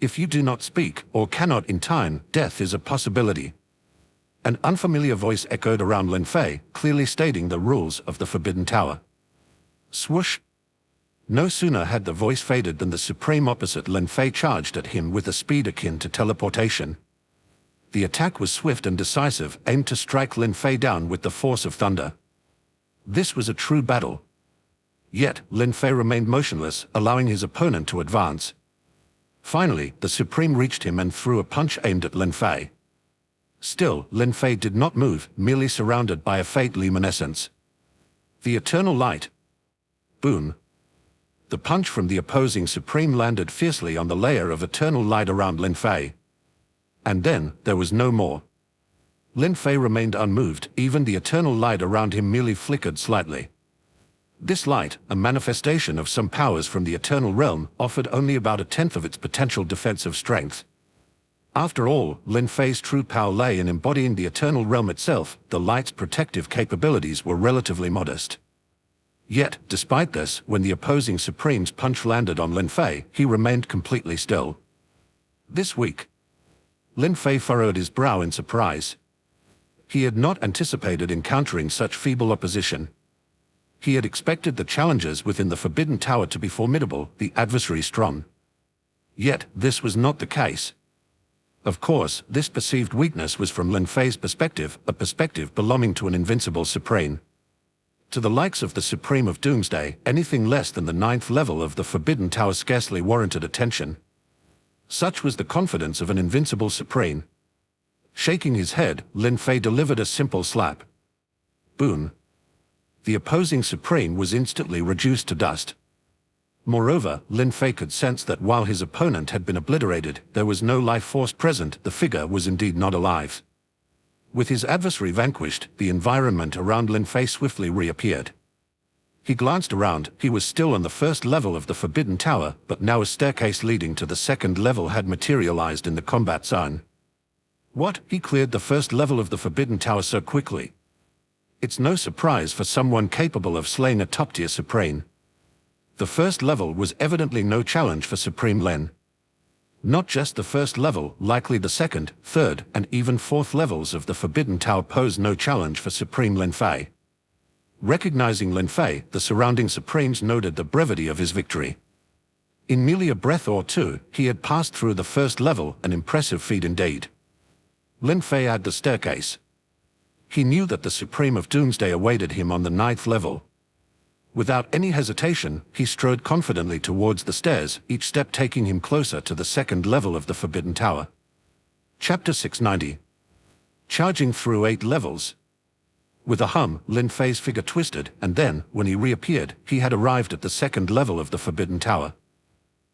If you do not speak, or cannot in time, death is a possibility. An unfamiliar voice echoed around Lin Fei, clearly stating the rules of the Forbidden Tower. Swoosh! No sooner had the voice faded than the Supreme opposite Lin Fei charged at him with a speed akin to teleportation. The attack was swift and decisive, aimed to strike Lin Fei down with the force of thunder. This was a true battle. Yet, Lin Fei remained motionless, allowing his opponent to advance. Finally, the Supreme reached him and threw a punch aimed at Lin Fei. Still, Lin Fei did not move, merely surrounded by a faint luminescence. The eternal light. Boom. The punch from the opposing Supreme landed fiercely on the layer of eternal light around Lin Fei. And then, there was no more. Lin Fei remained unmoved, even the eternal light around him merely flickered slightly. This light, a manifestation of some powers from the eternal realm, offered only about a tenth of its potential defensive strength. After all, Lin Fei's true power lay in embodying the eternal realm itself. The light's protective capabilities were relatively modest. Yet, despite this, when the opposing Supreme's punch landed on Lin Fei, he remained completely still. This weak. Lin Fei furrowed his brow in surprise. He had not anticipated encountering such feeble opposition. He had expected the challenges within the Forbidden Tower to be formidable, the adversary strong. Yet, this was not the case. Of course, this perceived weakness was from Lin Fei's perspective, a perspective belonging to an invincible Supreme. To the likes of the Supreme of Doomsday, anything less than the 9th level of the Forbidden Tower scarcely warranted attention. Such was the confidence of an invincible Supreme. Shaking his head, Lin Fei delivered a simple slap. Boom. The opposing Supreme was instantly reduced to dust. Moreover, Lin Fei could sense that while his opponent had been obliterated, there was no life force present. The figure was indeed not alive. With his adversary vanquished, the environment around Lin Fei swiftly reappeared. He glanced around. He was still on the first level of the Forbidden Tower, but now a staircase leading to the second level had materialized in the combat zone. What? He cleared the first level of the Forbidden Tower so quickly. It's no surprise for someone capable of slaying a top-tier Supreme. The first level was evidently no challenge for Supreme Lin. Not just the first level, likely the second, third, and even fourth levels of the Forbidden Tower posed no challenge for Supreme Lin Fei. Recognizing Lin Fei, the surrounding Supremes noted the brevity of his victory. In merely a breath or two, he had passed through the first level, an impressive feat indeed. Lin Fei had the staircase. He knew that the Supreme of Doomsday awaited him on the 9th level. Without any hesitation, he strode confidently towards the stairs, each step taking him closer to the second level of the Forbidden Tower. Chapter 690. Charging through 8 levels. With a hum, Lin Fei's figure twisted, and then, when he reappeared, he had arrived at the second level of the Forbidden Tower.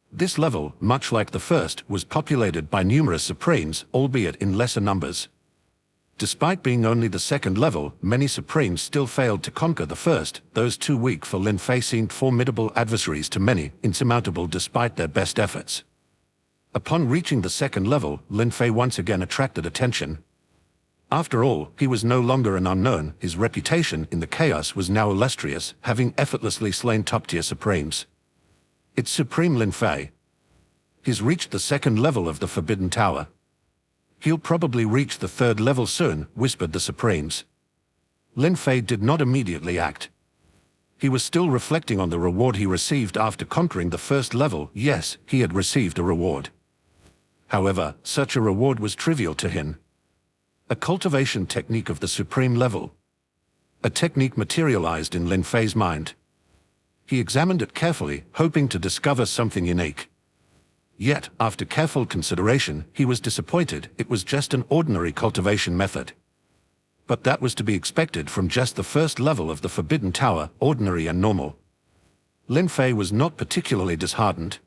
This level, much like the first, was populated by numerous Supremes, albeit in lesser numbers. Despite being only the second level, many Supremes still failed to conquer the first. Those too weak for Lin Fei seemed formidable adversaries to many, insurmountable despite their best efforts. Upon reaching the second level, Lin Fei once again attracted attention. After all, he was no longer an unknown. His reputation in the chaos was now illustrious, having effortlessly slain top-tier Supremes. It's Supreme Lin Fei. He's reached the second level of the Forbidden Tower. He'll probably reach the third level soon, whispered the Supremes. Lin Fei did not immediately act. He was still reflecting on the reward he received after conquering the first level. Yes, he had received a reward. However, such a reward was trivial to him. A cultivation technique of the supreme level. A technique materialized in Lin Fei's mind. He examined it carefully, hoping to discover something unique. Yet, after careful consideration, he was disappointed. It was just an ordinary cultivation method. But that was to be expected from just the first level of the Forbidden Tower, ordinary and normal. Lin Fei was not particularly disheartened.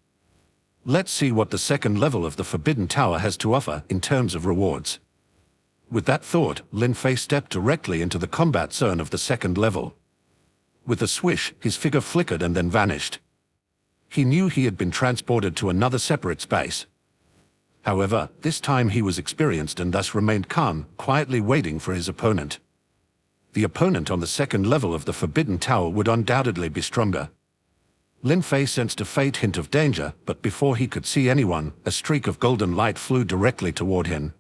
Let's see what the second level of the Forbidden Tower has to offer in terms of rewards. With that thought, Lin Fei stepped directly into the combat zone of the second level. With a swish, his figure flickered and then vanished. He knew he had been transported to another separate space. However, this time he was experienced and thus remained calm, quietly waiting for his opponent. The opponent on the second level of the Forbidden Tower would undoubtedly be stronger. Lin Fei sensed a faint hint of danger, but before he could see anyone, a streak of golden light flew directly toward him.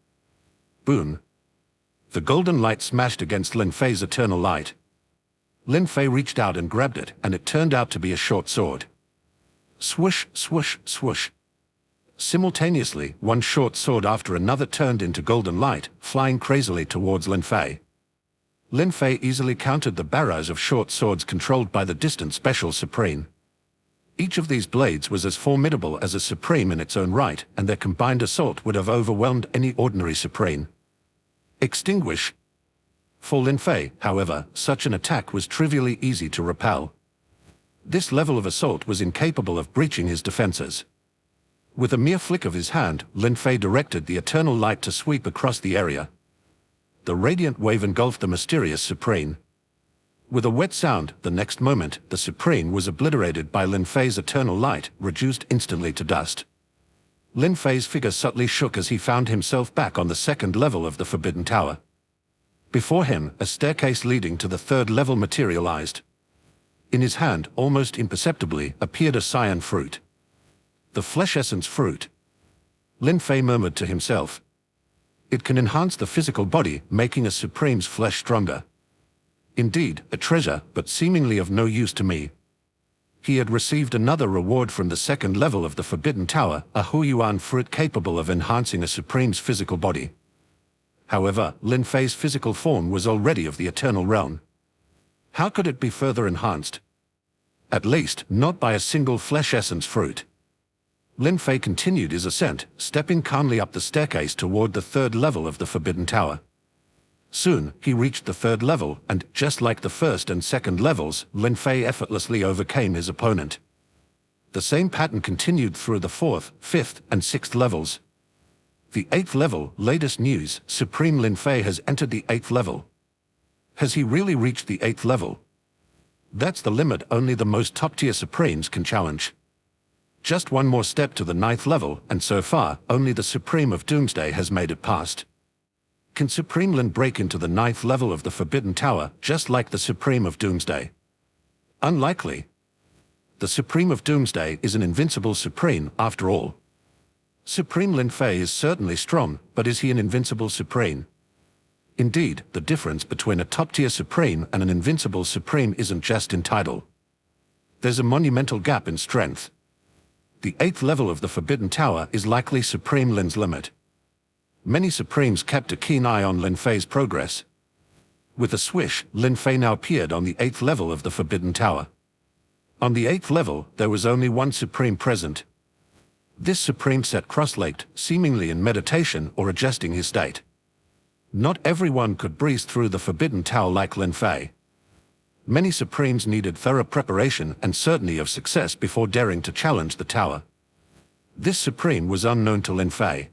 Boom! The golden light smashed against Lin Fei's eternal light. Lin Fei reached out and grabbed it, and it turned out to be a short sword. Swoosh, swoosh, swoosh. Simultaneously, one short sword after another turned into golden light, flying crazily towards Lin Fei. Lin Fei easily countered the barrage of short swords controlled by the distant Special Supreme. Each of these blades was as formidable as a Supreme in its own right, and their combined assault would have overwhelmed any ordinary Supreme. Extinguish. For Lin Fei, however, such an attack was trivially easy to repel. This level of assault was incapable of breaching his defenses. With a mere flick of his hand, Lin Fei directed the eternal light to sweep across the area. The radiant wave engulfed the mysterious Supreme. With a wet sound, the next moment, the Supreme was obliterated by Lin Fei's eternal light, reduced instantly to dust. Lin Fei's figure subtly shook as he found himself back on the second level of the Forbidden Tower. Before him, a staircase leading to the third level materialized. In his hand, almost imperceptibly, appeared a cyan fruit. The flesh essence fruit. Lin Fei murmured to himself. It can enhance the physical body, making a Supreme's flesh stronger. Indeed, a treasure, but seemingly of no use to me. He had received another reward from the second level of the Forbidden Tower, a Huiyuan fruit capable of enhancing a Supreme's physical body. However, Lin Fei's physical form was already of the eternal realm. How could it be further enhanced? At least, not by a single flesh essence fruit. Lin Fei continued his ascent, stepping calmly up the staircase toward the third level of the Forbidden Tower. Soon, he reached the third level, and, just like the first and second levels, Lin Fei effortlessly overcame his opponent. The same pattern continued through the fourth, fifth, and sixth levels. The eighth level, latest news, Supreme Lin Fei has entered the eighth level. Has he really reached the eighth level? That's the limit only the most top-tier Supremes can challenge. Just one more step to the ninth level, and so far, only the Supreme of Doomsday has made it past. Can Supreme Lin break into the ninth level of the Forbidden Tower, just like the Supreme of Doomsday? Unlikely. The Supreme of Doomsday is an invincible Supreme, after all. Supreme Lin Fei is certainly strong, but is he an invincible Supreme? Indeed, the difference between a top-tier Supreme and an invincible Supreme isn't just in title. There's a monumental gap in strength. The eighth level of the Forbidden Tower is likely Supreme Lin's limit. Many Supremes kept a keen eye on Lin Fei's progress. With a swish, Lin Fei now appeared on the eighth level of the Forbidden Tower. On the eighth level, there was only one Supreme present. This Supreme sat cross-legged, seemingly in meditation or adjusting his state. Not everyone could breeze through the Forbidden Tower like Lin Fei. Many Supremes needed thorough preparation and certainty of success before daring to challenge the tower. This Supreme was unknown to Lin Fei.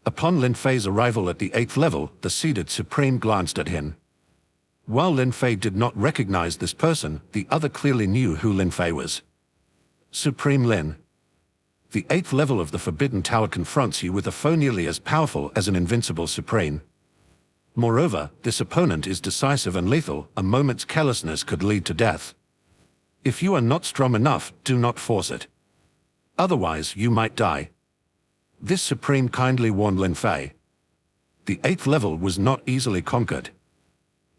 Upon Lin Fei's arrival at the eighth level, the seated Supreme glanced at him. While Lin Fei did not recognize this person, the other clearly knew who Lin Fei was. Supreme Lin. The eighth level of the Forbidden Tower confronts you with a foe nearly as powerful as an invincible Supreme. Moreover, this opponent is decisive and lethal. A moment's carelessness could lead to death. If you are not strong enough, do not force it. Otherwise, you might die. This Supreme kindly warned Lin Fei. The eighth level was not easily conquered.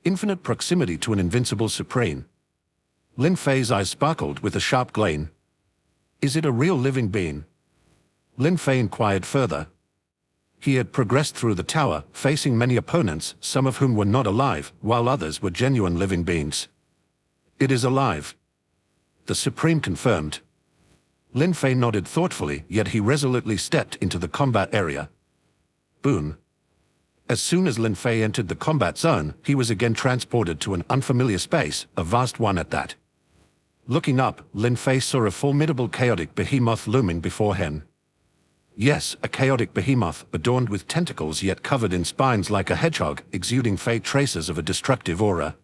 Infinite proximity to an invincible Supreme. Lin Fei's eyes sparkled with a sharp glare. Is it a real living being? Lin Fei inquired further. He had progressed through the tower, facing many opponents, some of whom were not alive, while others were genuine living beings. It is alive. The Supreme confirmed. Lin Fei nodded thoughtfully, yet he resolutely stepped into the combat area. Boom. As soon as Lin Fei entered the combat zone, he was again transported to an unfamiliar space, a vast one at that. Looking up, Lin Fei saw a formidable chaotic behemoth looming before him. Yes, a chaotic behemoth, adorned with tentacles yet covered in spines like a hedgehog, exuding faint traces of a destructive aura.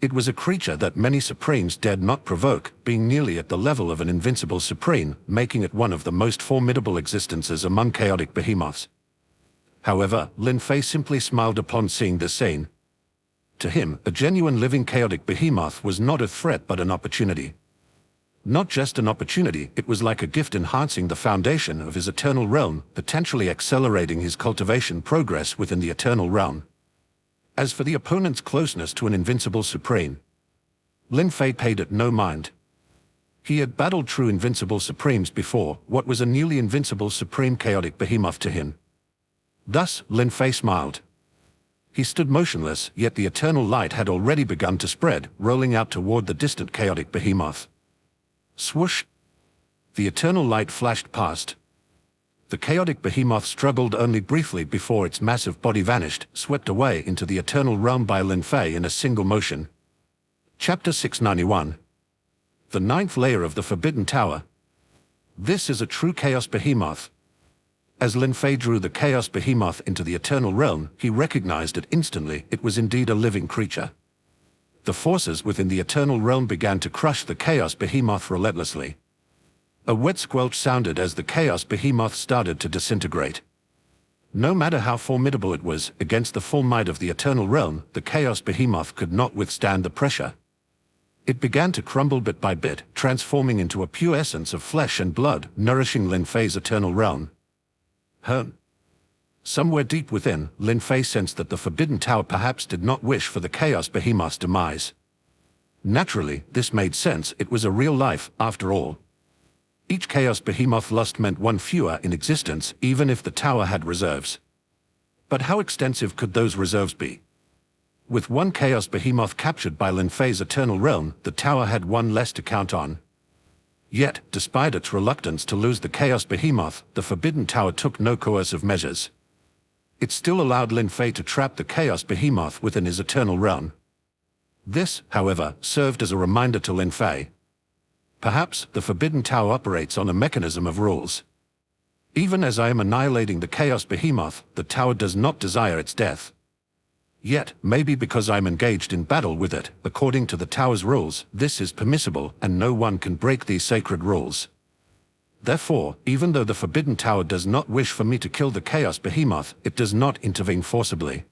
It was a creature that many Supremes dared not provoke, being nearly at the level of an invincible Supreme, making it one of the most formidable existences among chaotic behemoths. However, Lin Fei simply smiled upon seeing this scene. To him, a genuine living chaotic behemoth was not a threat but an opportunity. Not just an opportunity, it was like a gift enhancing the foundation of his eternal realm, potentially accelerating his cultivation progress within the eternal realm. As for the opponent's closeness to an invincible Supreme, Lin Fei paid it no mind. He had battled true invincible Supremes before. What was a newly invincible Supreme chaotic behemoth to him? Thus, Lin Fei smiled. He stood motionless, yet the eternal light had already begun to spread, rolling out toward the distant chaotic behemoth. Swoosh! The eternal light flashed past. The chaotic behemoth struggled only briefly before its massive body vanished, swept away into the eternal realm by Lin Fei in a single motion. Chapter 691. The ninth layer of the Forbidden Tower. This is a true chaos behemoth. As Lin Fei drew the chaos behemoth into the eternal realm, he recognized it instantly. It was indeed a living creature. The forces within the eternal realm began to crush the chaos behemoth relentlessly. A wet squelch sounded as the chaos behemoth started to disintegrate. No matter how formidable it was, against the full might of the eternal realm, the chaos behemoth could not withstand the pressure. It began to crumble bit by bit, transforming into a pure essence of flesh and blood, nourishing Lin Fei's eternal realm. Somewhere deep within, Lin Fei sensed that the Forbidden Tower perhaps did not wish for the chaos behemoth's demise. Naturally, this made sense. It was a real life, after all. Each chaos behemoth lost meant one fewer in existence, even if the tower had reserves. But how extensive could those reserves be? With one chaos behemoth captured by Lin Fei's eternal realm, the tower had one less to count on. Yet, despite its reluctance to lose the chaos behemoth, the Forbidden Tower took no coercive measures. It still allowed Lin Fei to trap the chaos behemoth within his eternal realm. This, however, served as a reminder to Lin Fei. Perhaps the Forbidden Tower operates on a mechanism of rules. Even as I am annihilating the chaos behemoth, the tower does not desire its death. Yet, maybe because I'm engaged in battle with it, according to the tower's rules, this is permissible, and no one can break these sacred rules. Therefore, even though the Forbidden Tower does not wish for me to kill the chaos behemoth, it does not intervene forcibly.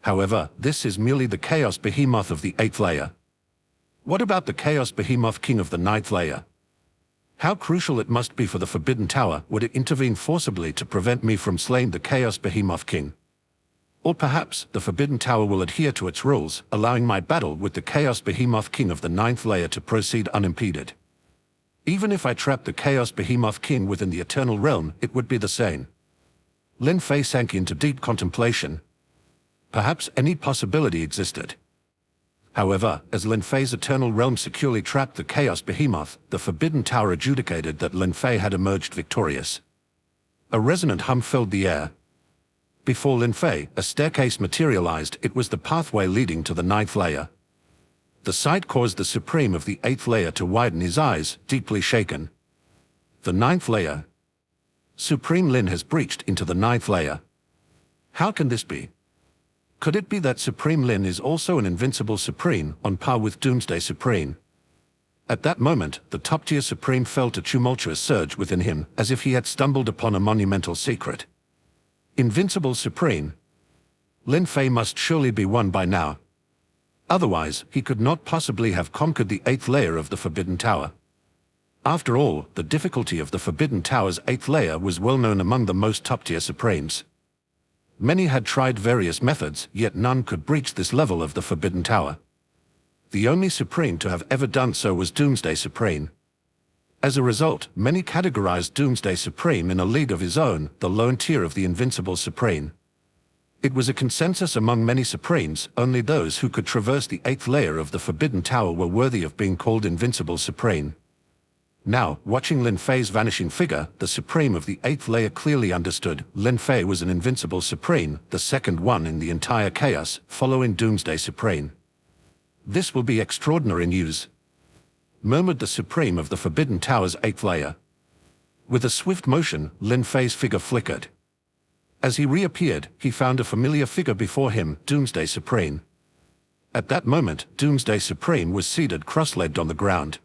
However, this is merely the chaos behemoth of the 8th layer. What about the chaos behemoth king of the 9th layer? How crucial it must be for the Forbidden Tower would it intervene forcibly to prevent me from slaying the chaos behemoth king? Or perhaps the Forbidden Tower will adhere to its rules, allowing my battle with the chaos behemoth king of the 9th layer to proceed unimpeded. Even if I trap the chaos behemoth king within the eternal realm, it would be the same. Lin Fei sank into deep contemplation. Perhaps any possibility existed. However, as Lin Fei's eternal realm securely trapped the chaos behemoth, the Forbidden Tower adjudicated that Lin Fei had emerged victorious. A resonant hum filled the air. Before Lin Fei, a staircase materialized. It was the pathway leading to the 9th layer. The sight caused the Supreme of the 8th layer to widen his eyes, deeply shaken. The 9th layer. Supreme Lin has breached into the 9th layer. How can this be? Could it be that Supreme Lin is also an invincible Supreme, on par with Doomsday Supreme? At that moment, the top-tier Supreme felt a tumultuous surge within him, as if he had stumbled upon a monumental secret. Invincible Supreme. Lin Fei must surely be one by now. Otherwise, he could not possibly have conquered the 8th layer of the Forbidden Tower. After all, the difficulty of the Forbidden Tower's 8th layer was well known among the most top-tier Supremes. Many had tried various methods, yet none could breach this level of the Forbidden Tower. The only Supreme to have ever done so was Doomsday Supreme. As a result, many categorized Doomsday Supreme in a league of his own, the lone tier of the Invincible Supreme. It was a consensus among many Supremes. Only those who could traverse the 8th layer of the Forbidden Tower were worthy of being called Invincible Supreme. Now, watching Lin Fei's vanishing figure, the Supreme of the 8th layer clearly understood Lin Fei was an Invincible Supreme, the second one in the entire chaos, following Doomsday Supreme. This will be extraordinary news, murmured the Supreme of the Forbidden Tower's 8th layer. With a swift motion, Lin Fei's figure flickered. As he reappeared, he found a familiar figure before him, Doomsday Supreme. At that moment, Doomsday Supreme was seated cross-legged on the ground.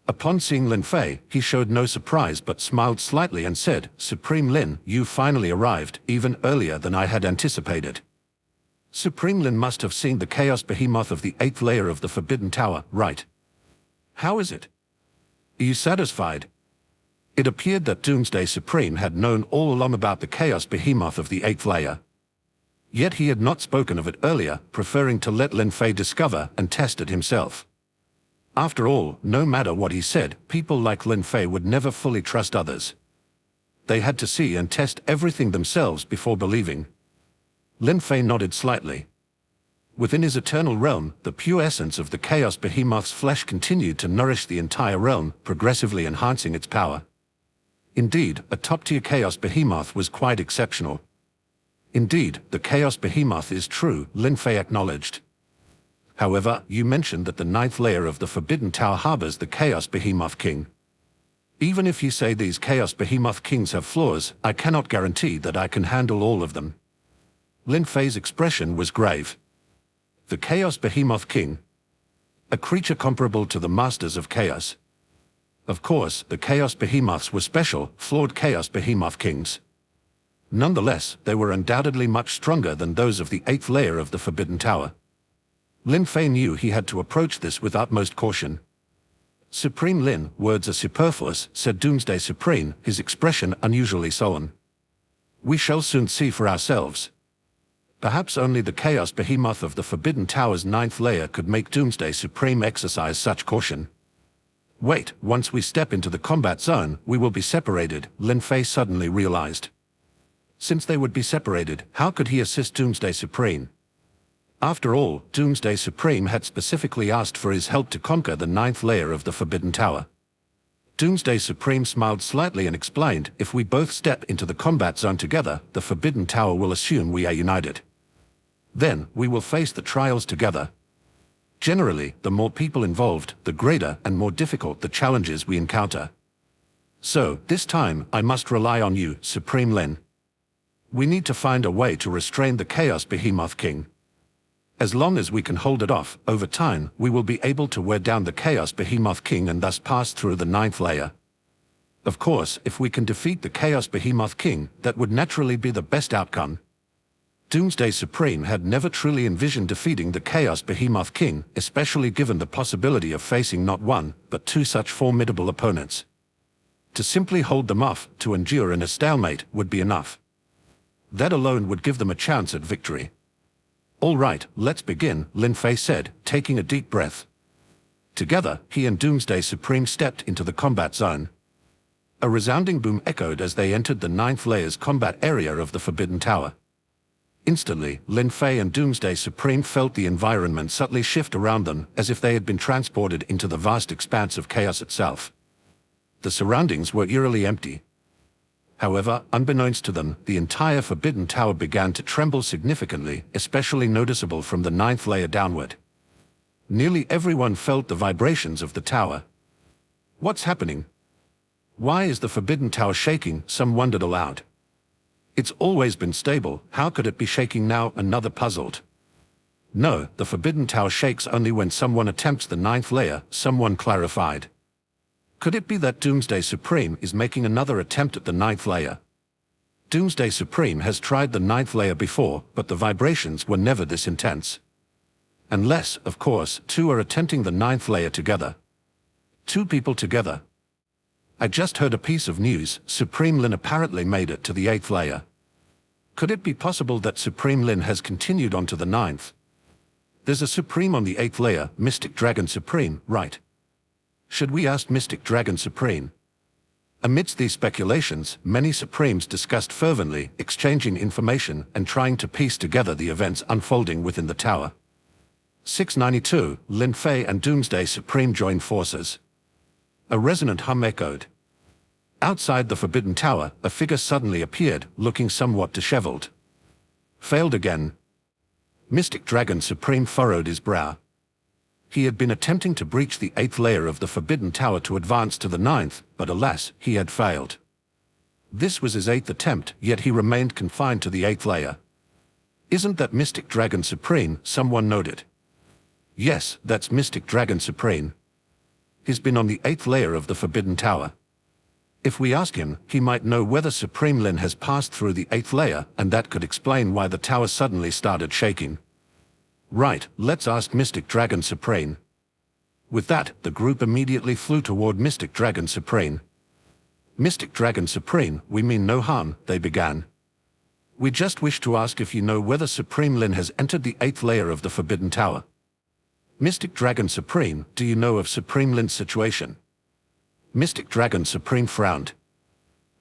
Upon seeing Lin Fei, he showed no surprise but smiled slightly and said, "Supreme Lin, you finally arrived, even earlier than I had anticipated." Supreme Lin must have seen the Chaos Behemoth of the 8th layer of the Forbidden Tower, right? How is it? Are you satisfied? It appeared that Doomsday Supreme had known all along about the Chaos Behemoth of the 8th layer. Yet he had not spoken of it earlier, preferring to let Lin Fei discover and test it himself. After all, no matter what he said, people like Lin Fei would never fully trust others. They had to see and test everything themselves before believing. Lin Fei nodded slightly. Within his eternal realm, the pure essence of the Chaos Behemoth's flesh continued to nourish the entire realm, progressively enhancing its power. Indeed, a top-tier Chaos Behemoth was quite exceptional. Indeed, the Chaos Behemoth is true, Lin Fei acknowledged. However, you mentioned that the 9th layer of the Forbidden Tower harbors the Chaos Behemoth King. Even if you say these Chaos Behemoth Kings have flaws, I cannot guarantee that I can handle all of them. Lin Fei's expression was grave. The Chaos Behemoth King? A creature comparable to the Masters of Chaos. Of course, the Chaos Behemoths were special, flawed Chaos Behemoth Kings. Nonetheless, they were undoubtedly much stronger than those of the 8th layer of the Forbidden Tower. Lin Fei knew he had to approach this with utmost caution. "Supreme Lin, words are superfluous," said Doomsday Supreme, his expression unusually solemn. "We shall soon see for ourselves." Perhaps only the Chaos Behemoth of the Forbidden Tower's 9th layer could make Doomsday Supreme exercise such caution. "Wait, once we step into the combat zone, we will be separated," Lin Fei suddenly realized. Since they would be separated, how could he assist Doomsday Supreme? After all, Doomsday Supreme had specifically asked for his help to conquer the 9th layer of the Forbidden Tower. Doomsday Supreme smiled slightly and explained, "If we both step into the combat zone together, the Forbidden Tower will assume we are united. Then, we will face the trials together. Generally, the more people involved, the greater and more difficult the challenges we encounter. So, this time, I must rely on you, Supreme Lin. We need to find a way to restrain the Chaos Behemoth King. As long as we can hold it off, over time, we will be able to wear down the Chaos Behemoth King and thus pass through the 9th layer. Of course, if we can defeat the Chaos Behemoth King, that would naturally be the best outcome." Doomsday Supreme had never truly envisioned defeating the Chaos Behemoth King, especially given the possibility of facing not one, but two such formidable opponents. To simply hold them off, to endure in a stalemate, would be enough. That alone would give them a chance at victory. "All right, let's begin," Lin Fei said, taking a deep breath. Together, he and Doomsday Supreme stepped into the combat zone. A resounding boom echoed as they entered the 9th layer's combat area of the Forbidden Tower. Instantly, Lin Fei and Doomsday Supreme felt the environment subtly shift around them, as if they had been transported into the vast expanse of chaos itself. The surroundings were eerily empty. However, unbeknownst to them, the entire Forbidden Tower began to tremble significantly, especially noticeable from the 9th layer downward. Nearly everyone felt the vibrations of the tower. "What's happening? Why is the Forbidden Tower shaking?" some wondered aloud. "It's always been stable, how could it be shaking now?" another puzzled. "No, the Forbidden Tower shakes only when someone attempts the 9th layer," someone clarified. Could it be that Doomsday Supreme is making another attempt at the 9th layer? Doomsday Supreme has tried the 9th layer before, but the vibrations were never this intense. Unless, of course, two are attempting the 9th layer together. Two people together. I just heard a piece of news, Supreme Lin apparently made it to the 8th layer. Could it be possible that Supreme Lin has continued on to the 9th? There's a Supreme on the 8th layer, Mystic Dragon Supreme, right? Should we ask Mystic Dragon Supreme? Amidst these speculations, many Supremes discussed fervently, exchanging information and trying to piece together the events unfolding within the tower. 692, Lin Fei and Doomsday Supreme joined forces. A resonant hum echoed. Outside the Forbidden Tower, a figure suddenly appeared, looking somewhat disheveled. Failed again. Mystic Dragon Supreme furrowed his brow. He had been attempting to breach the 8th layer of the Forbidden Tower to advance to the 9th, but alas, he had failed. This was his 8th attempt, yet he remained confined to the 8th layer. "Isn't that Mystic Dragon Supreme?" someone noted. "Yes, that's Mystic Dragon Supreme. He's been on the 8th layer of the Forbidden Tower. If we ask him, he might know whether Supreme Lin has passed through the 8th layer, and that could explain why the tower suddenly started shaking." "Right, let's ask Mystic Dragon Supreme." With that, the group immediately flew toward Mystic Dragon Supreme. "Mystic Dragon Supreme, we mean no harm," they began. "We just wish to ask if you know whether Supreme Lin has entered the 8th layer of the Forbidden Tower." "Mystic Dragon Supreme, do you know of Supreme Lin's situation?" Mystic Dragon Supreme frowned.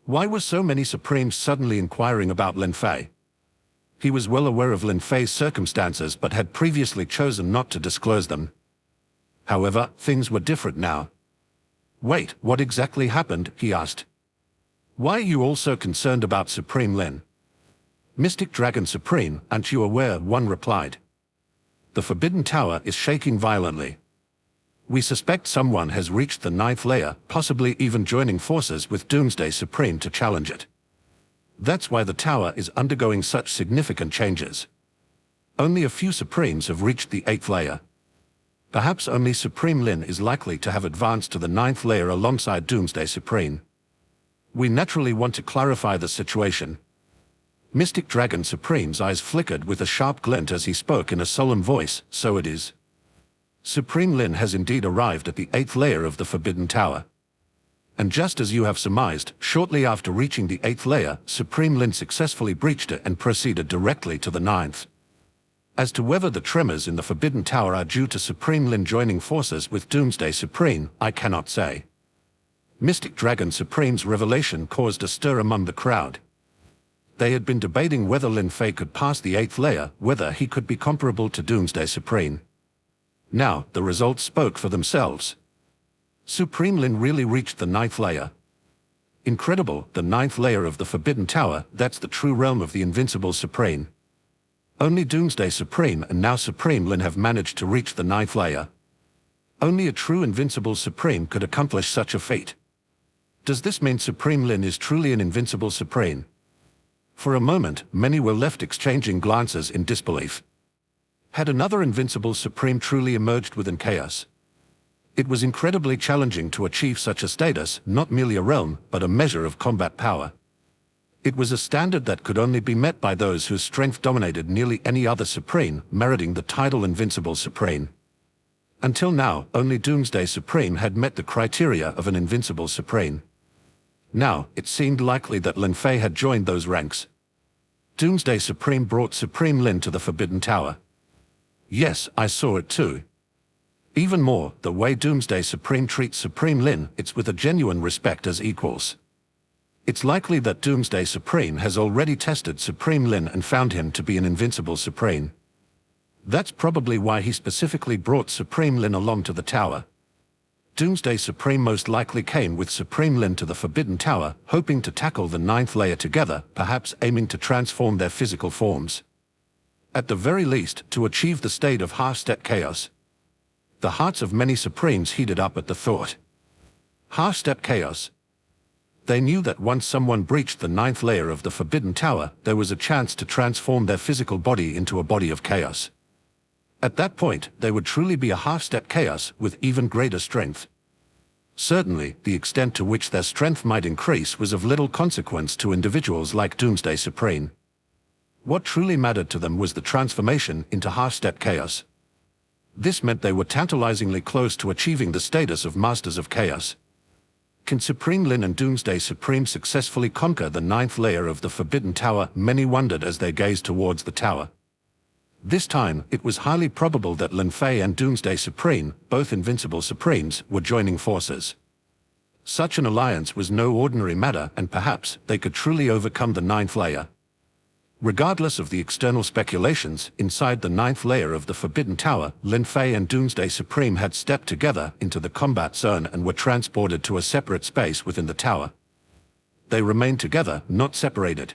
Why were so many Supremes suddenly inquiring about Lin Fei? He was well aware of Lin Fei's circumstances but had previously chosen not to disclose them. However, things were different now. "Wait, what exactly happened?" he asked. "Why are you all so concerned about Supreme Lin?" "Mystic Dragon Supreme, aren't you aware?" one replied. "The Forbidden Tower is shaking violently. We suspect someone has reached the 9th layer, possibly even joining forces with Doomsday Supreme to challenge it. That's why the tower is undergoing such significant changes. Only a few Supremes have reached the 8th layer. Perhaps only Supreme Lin is likely to have advanced to the 9th layer alongside Doomsday Supreme. We naturally want to clarify the situation." Mystic Dragon Supreme's eyes flickered with a sharp glint as he spoke in a solemn voice. "So it is. Supreme Lin has indeed arrived at the 8th layer of the Forbidden Tower. And just as you have surmised, shortly after reaching the 8th layer, Supreme Lin successfully breached it and proceeded directly to the 9th. As to whether the tremors in the Forbidden Tower are due to Supreme Lin joining forces with Doomsday Supreme, I cannot say." Mystic Dragon Supreme's revelation caused a stir among the crowd. They had been debating whether Lin Fei could pass the 8th layer, whether he could be comparable to Doomsday Supreme. Now, the results spoke for themselves. Supreme Lin really reached the 9th layer. Incredible, the 9th layer of the Forbidden Tower, that's the true realm of the Invincible Supreme. Only Doomsday Supreme and now Supreme Lin have managed to reach the 9th layer. Only a true Invincible Supreme could accomplish such a feat. Does this mean Supreme Lin is truly an Invincible Supreme? For a moment, many were left exchanging glances in disbelief. Had another Invincible Supreme truly emerged within chaos? It was incredibly challenging to achieve such a status, not merely a realm, but a measure of combat power. It was a standard that could only be met by those whose strength dominated nearly any other Supreme, meriting the title Invincible Supreme. Until now, only Doomsday Supreme had met the criteria of an Invincible Supreme. Now, it seemed likely that Lin Fei had joined those ranks. Doomsday Supreme brought Supreme Lin to the Forbidden Tower. Yes, I saw it too. Even more, the way Doomsday Supreme treats Supreme Lin, it's with a genuine respect as equals. It's likely that Doomsday Supreme has already tested Supreme Lin and found him to be an Invincible Supreme. That's probably why he specifically brought Supreme Lin along to the tower. Doomsday Supreme most likely came with Supreme Lin to the Forbidden Tower, hoping to tackle the 9th layer together, perhaps aiming to transform their physical forms. At the very least, to achieve the state of half-step chaos. The hearts of many Supremes heated up at the thought. Half-step chaos. They knew that once someone breached the 9th layer of the Forbidden Tower, there was a chance to transform their physical body into a body of chaos. At that point, they would truly be a half-step chaos with even greater strength. Certainly, the extent to which their strength might increase was of little consequence to individuals like Doomsday Supreme. What truly mattered to them was the transformation into half-step chaos. This meant they were tantalizingly close to achieving the status of Masters of Chaos. Can Supreme Lin and Doomsday Supreme successfully conquer the 9th layer of the Forbidden Tower? Many wondered as they gazed towards the tower. This time, it was highly probable that Lin Fei and Doomsday Supreme, both Invincible Supremes, were joining forces. Such an alliance was no ordinary matter, and perhaps they could truly overcome the 9th layer. Regardless of the external speculations, inside the 9th layer of the Forbidden Tower, Lin Fei and Doomsday Supreme had stepped together into the combat zone and were transported to a separate space within the tower. They remained together, not separated.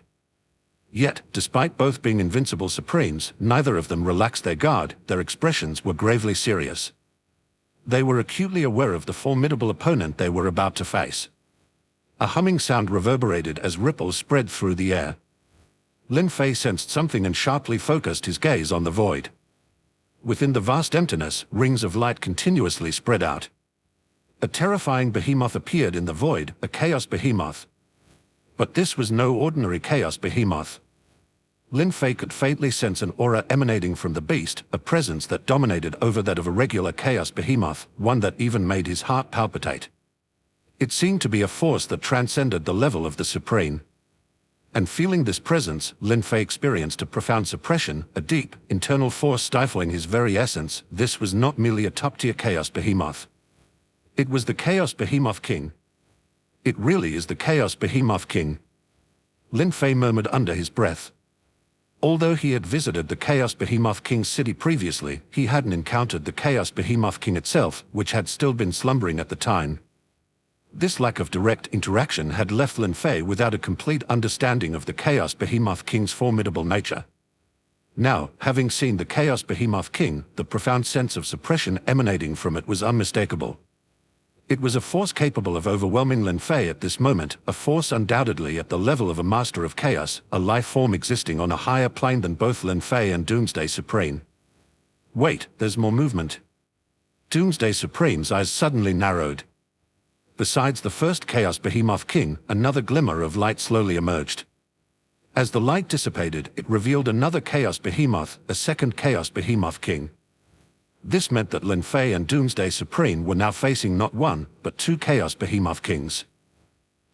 Yet, despite both being Invincible Supremes, neither of them relaxed their guard, their expressions were gravely serious. They were acutely aware of the formidable opponent they were about to face. A humming sound reverberated as ripples spread through the air. Lin Fei sensed something and sharply focused his gaze on the void. Within the vast emptiness, rings of light continuously spread out. A terrifying behemoth appeared in the void, a chaos behemoth. But this was no ordinary chaos behemoth. Lin Fei could faintly sense an aura emanating from the beast, a presence that dominated over that of a regular chaos behemoth, one that even made his heart palpitate. It seemed to be a force that transcended the level of the supreme. And feeling this presence, Lin Fei experienced a profound suppression, a deep, internal force stifling his very essence. This was not merely a top-tier chaos behemoth. It was the Chaos Behemoth King. It really is the Chaos Behemoth King. Lin Fei murmured under his breath. Although he had visited the Chaos Behemoth King's city previously, he hadn't encountered the Chaos Behemoth King itself, which had still been slumbering at the time. This lack of direct interaction had left Lin Fei without a complete understanding of the Chaos Behemoth King's formidable nature. Now, having seen the Chaos Behemoth King, the profound sense of suppression emanating from it was unmistakable. It was a force capable of overwhelming Lin Fei at this moment, a force undoubtedly at the level of a master of chaos, a life form existing on a higher plane than both Lin Fei and Doomsday Supreme. Wait, there's more movement. Doomsday Supreme's eyes suddenly narrowed. Besides the first Chaos Behemoth King, another glimmer of light slowly emerged. As the light dissipated, it revealed another Chaos Behemoth, a second Chaos Behemoth King. This meant that Lin Fei and Doomsday Supreme were now facing not one, but two Chaos Behemoth Kings.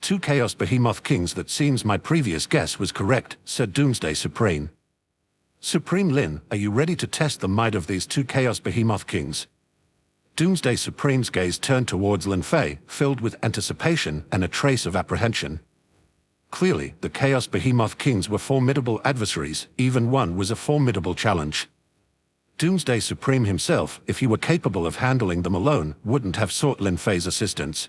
Two Chaos Behemoth Kings. That seems my previous guess was correct, said Doomsday Supreme. Supreme Lin, are you ready to test the might of these two Chaos Behemoth Kings? Doomsday Supreme's gaze turned towards Lin Fei, filled with anticipation and a trace of apprehension. Clearly, the Chaos Behemoth Kings were formidable adversaries, even one was a formidable challenge. Doomsday Supreme himself, if he were capable of handling them alone, wouldn't have sought Lin Fei's assistance.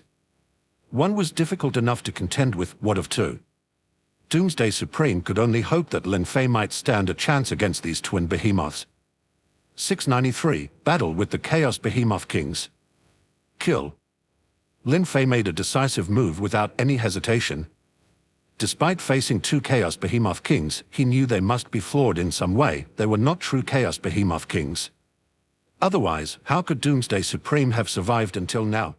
One was difficult enough to contend with, what of two? Doomsday Supreme could only hope that Lin Fei might stand a chance against these twin behemoths. 693, Battle with the Chaos Behemoth Kings. Kill. Lin Fei made a decisive move without any hesitation. Despite facing two Chaos Behemoth Kings, he knew they must be flawed in some way. They were not true Chaos Behemoth Kings. Otherwise, how could Doomsday Supreme have survived until now?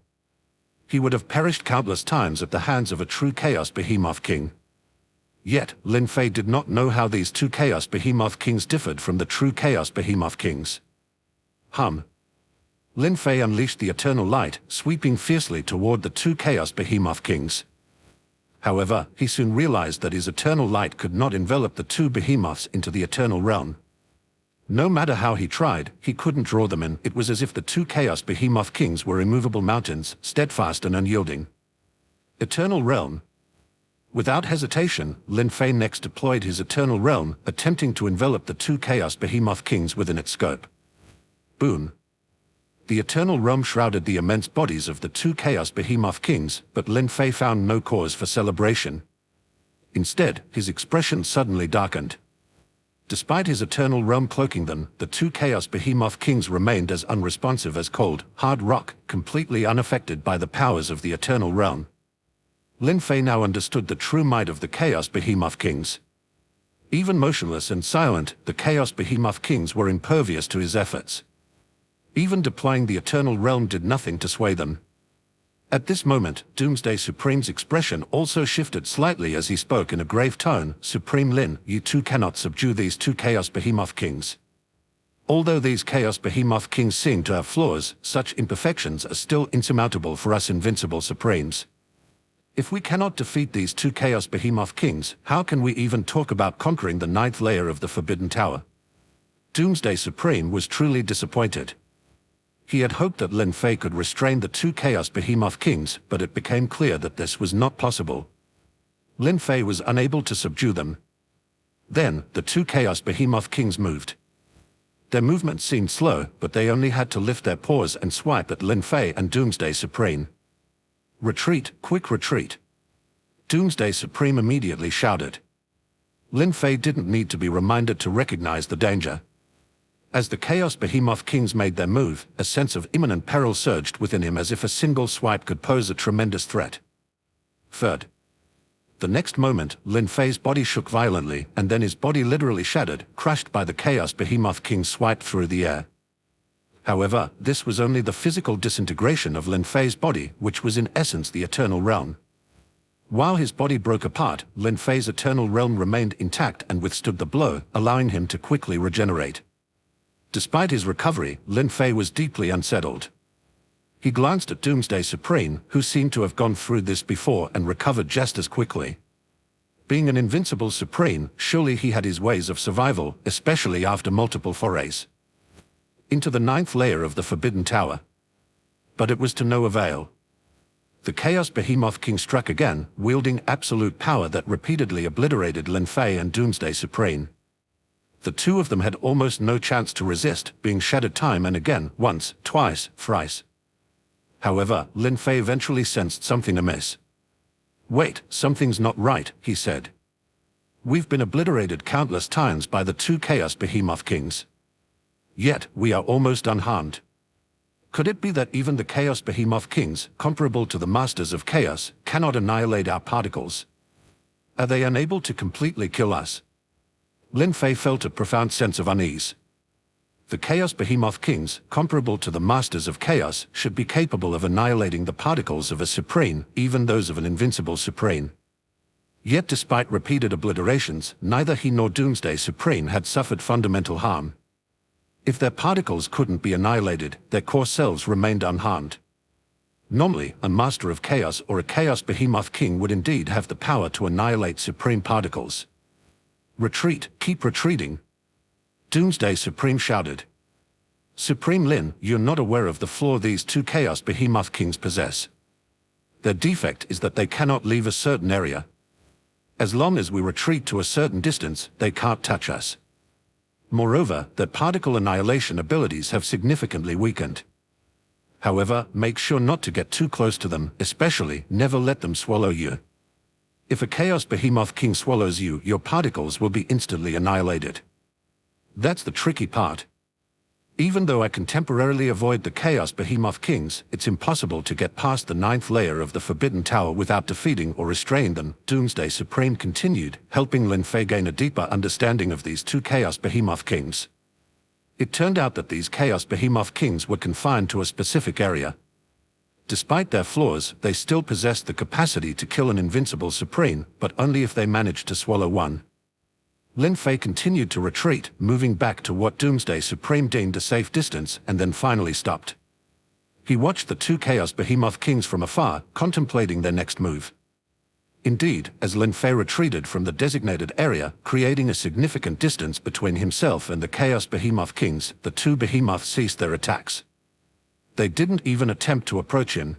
He would have perished countless times at the hands of a true Chaos Behemoth King. Yet, Lin Fei did not know how these two Chaos Behemoth Kings differed from the true Chaos Behemoth Kings. Lin Fei unleashed the Eternal Light, sweeping fiercely toward the two Chaos Behemoth Kings. However, he soon realized that his Eternal Light could not envelop the two behemoths into the Eternal Realm. No matter how he tried, he couldn't draw them in. It was as if the two Chaos Behemoth Kings were immovable mountains, steadfast and unyielding. Eternal Realm. Without hesitation, Lin Fei next deployed his Eternal Realm, attempting to envelop the two Chaos Behemoth Kings within its scope. Boom. The Eternal Realm shrouded the immense bodies of the two Chaos Behemoth Kings, but Lin Fei found no cause for celebration. Instead, his expression suddenly darkened. Despite his Eternal Realm cloaking them, the two Chaos Behemoth Kings remained as unresponsive as cold, hard rock, completely unaffected by the powers of the Eternal Realm. Lin Fei now understood the true might of the Chaos Behemoth Kings. Even motionless and silent, the Chaos Behemoth Kings were impervious to his efforts. Even deploying the Eternal Realm did nothing to sway them. At this moment, Doomsday Supreme's expression also shifted slightly as he spoke in a grave tone. Supreme Lin, you too cannot subdue these two Chaos Behemoth Kings. Although these Chaos Behemoth Kings seem to have flaws, such imperfections are still insurmountable for us invincible Supremes. If we cannot defeat these two Chaos Behemoth Kings, how can we even talk about conquering the ninth layer of the Forbidden Tower? Doomsday Supreme was truly disappointed. He had hoped that Lin Fei could restrain the two Chaos Behemoth Kings, but it became clear that this was not possible. Lin Fei was unable to subdue them. Then, the two Chaos Behemoth Kings moved. Their movement seemed slow, but they only had to lift their paws and swipe at Lin Fei and Doomsday Supreme. Retreat, quick retreat. Doomsday Supreme immediately shouted. Lin Fei didn't need to be reminded to recognize the danger. As the Chaos Behemoth Kings made their move, a sense of imminent peril surged within him as if a single swipe could pose a tremendous threat. Third. The next moment, Lin Fei's body shook violently, and then his body literally shattered, crushed by the Chaos Behemoth King's swipe through the air. However, this was only the physical disintegration of Lin Fei's body, which was in essence the Eternal Realm. While his body broke apart, Lin Fei's Eternal Realm remained intact and withstood the blow, allowing him to quickly regenerate. Despite his recovery, Lin Fei was deeply unsettled. He glanced at Doomsday Supreme, who seemed to have gone through this before and recovered just as quickly. Being an invincible Supreme, surely he had his ways of survival, especially after multiple forays into the 9th layer of the Forbidden Tower. But it was to no avail. The Chaos Behemoth King struck again, wielding absolute power that repeatedly obliterated Lin Fei and Doomsday Supreme. The two of them had almost no chance to resist, being shattered time and again, once, twice, thrice. However, Lin Fei eventually sensed something amiss. "Wait, something's not right," he said. "We've been obliterated countless times by the two Chaos Behemoth Kings. Yet, we are almost unharmed. Could it be that even the Chaos Behemoth Kings, comparable to the Masters of Chaos, cannot annihilate our particles? Are they unable to completely kill us?" Lin Fei felt a profound sense of unease. The Chaos Behemoth Kings, comparable to the Masters of Chaos, should be capable of annihilating the particles of a Supreme, even those of an invincible Supreme. Yet despite repeated obliterations, neither he nor Doomsday Supreme had suffered fundamental harm. If their particles couldn't be annihilated, their core selves remained unharmed. Normally, a Master of Chaos or a Chaos Behemoth King would indeed have the power to annihilate Supreme particles. "Retreat, keep retreating," Doomsday Supreme shouted. "Supreme Lin, you're not aware of the flaw these two Chaos Behemoth Kings possess. Their defect is that they cannot leave a certain area. As long as we retreat to a certain distance, they can't touch us. Moreover, their particle annihilation abilities have significantly weakened. However, make sure not to get too close to them, especially never let them swallow you. If a Chaos Behemoth King swallows you, your particles will be instantly annihilated. That's the tricky part. Even though I can temporarily avoid the Chaos Behemoth Kings, it's impossible to get past the 9th layer of the Forbidden Tower without defeating or restraining them," Doomsday Supreme continued, helping Lin Fei gain a deeper understanding of these two Chaos Behemoth Kings. It turned out that these Chaos Behemoth Kings were confined to a specific area. Despite their flaws, they still possessed the capacity to kill an invincible Supreme, but only if they managed to swallow one. Lin Fei continued to retreat, moving back to what Doomsday Supreme deemed a safe distance, and then finally stopped. He watched the two Chaos Behemoth Kings from afar, contemplating their next move. Indeed, as Lin Fei retreated from the designated area, creating a significant distance between himself and the Chaos Behemoth Kings, the two behemoths ceased their attacks. They didn't even attempt to approach him.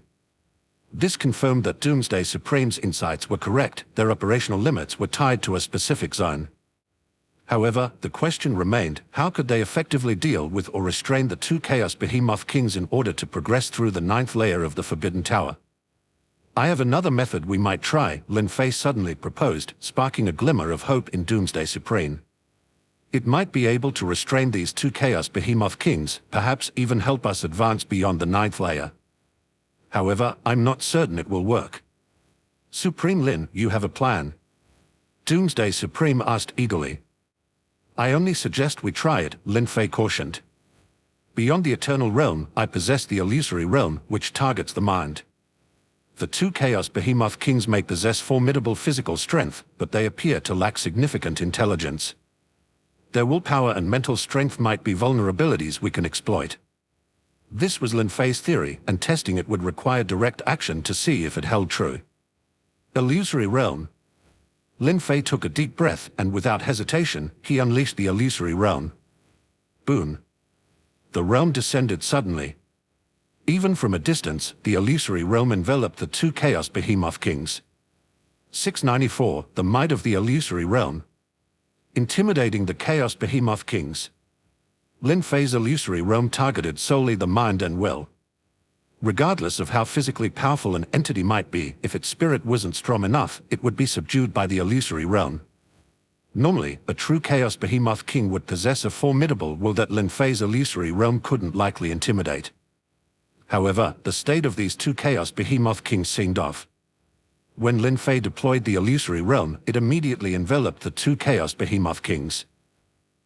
This confirmed that Doomsday Supreme's insights were correct. Their operational limits were tied to a specific zone. However, the question remained, how could they effectively deal with or restrain the two Chaos Behemoth Kings in order to progress through the 9th layer of the Forbidden Tower? "I have another method we might try," Lin Fei suddenly proposed, sparking a glimmer of hope in Doomsday Supreme. "It might be able to restrain these two Chaos Behemoth Kings, perhaps even help us advance beyond the 9th layer. However, I'm not certain it will work." "Supreme Lin, you have a plan?" Doomsday Supreme asked eagerly. "I only suggest we try it," Lin Fei cautioned. "Beyond the Eternal Realm, I possess the Illusory Realm, which targets the mind. The two Chaos Behemoth Kings may possess formidable physical strength, but they appear to lack significant intelligence. Their willpower and mental strength might be vulnerabilities we can exploit." This was Lin Fei's theory, and testing it would require direct action to see if it held true. Illusory Realm. Lin Fei took a deep breath, and without hesitation, he unleashed the Illusory Realm. Boom. The realm descended suddenly. Even from a distance, the Illusory Realm enveloped the two Chaos Behemoth Kings. 694, the might of the Illusory Realm. Intimidating the Chaos Behemoth Kings. Lin Fei's Illusory Realm targeted solely the mind and will. Regardless of how physically powerful an entity might be, if its spirit wasn't strong enough, it would be subdued by the Illusory Realm. Normally, a true Chaos Behemoth King would possess a formidable will that Lin Fei's illusory realm couldn't likely intimidate. However, the state of these two Chaos Behemoth Kings seemed off. When Lin Fei deployed the illusory realm, it immediately enveloped the two Chaos Behemoth Kings.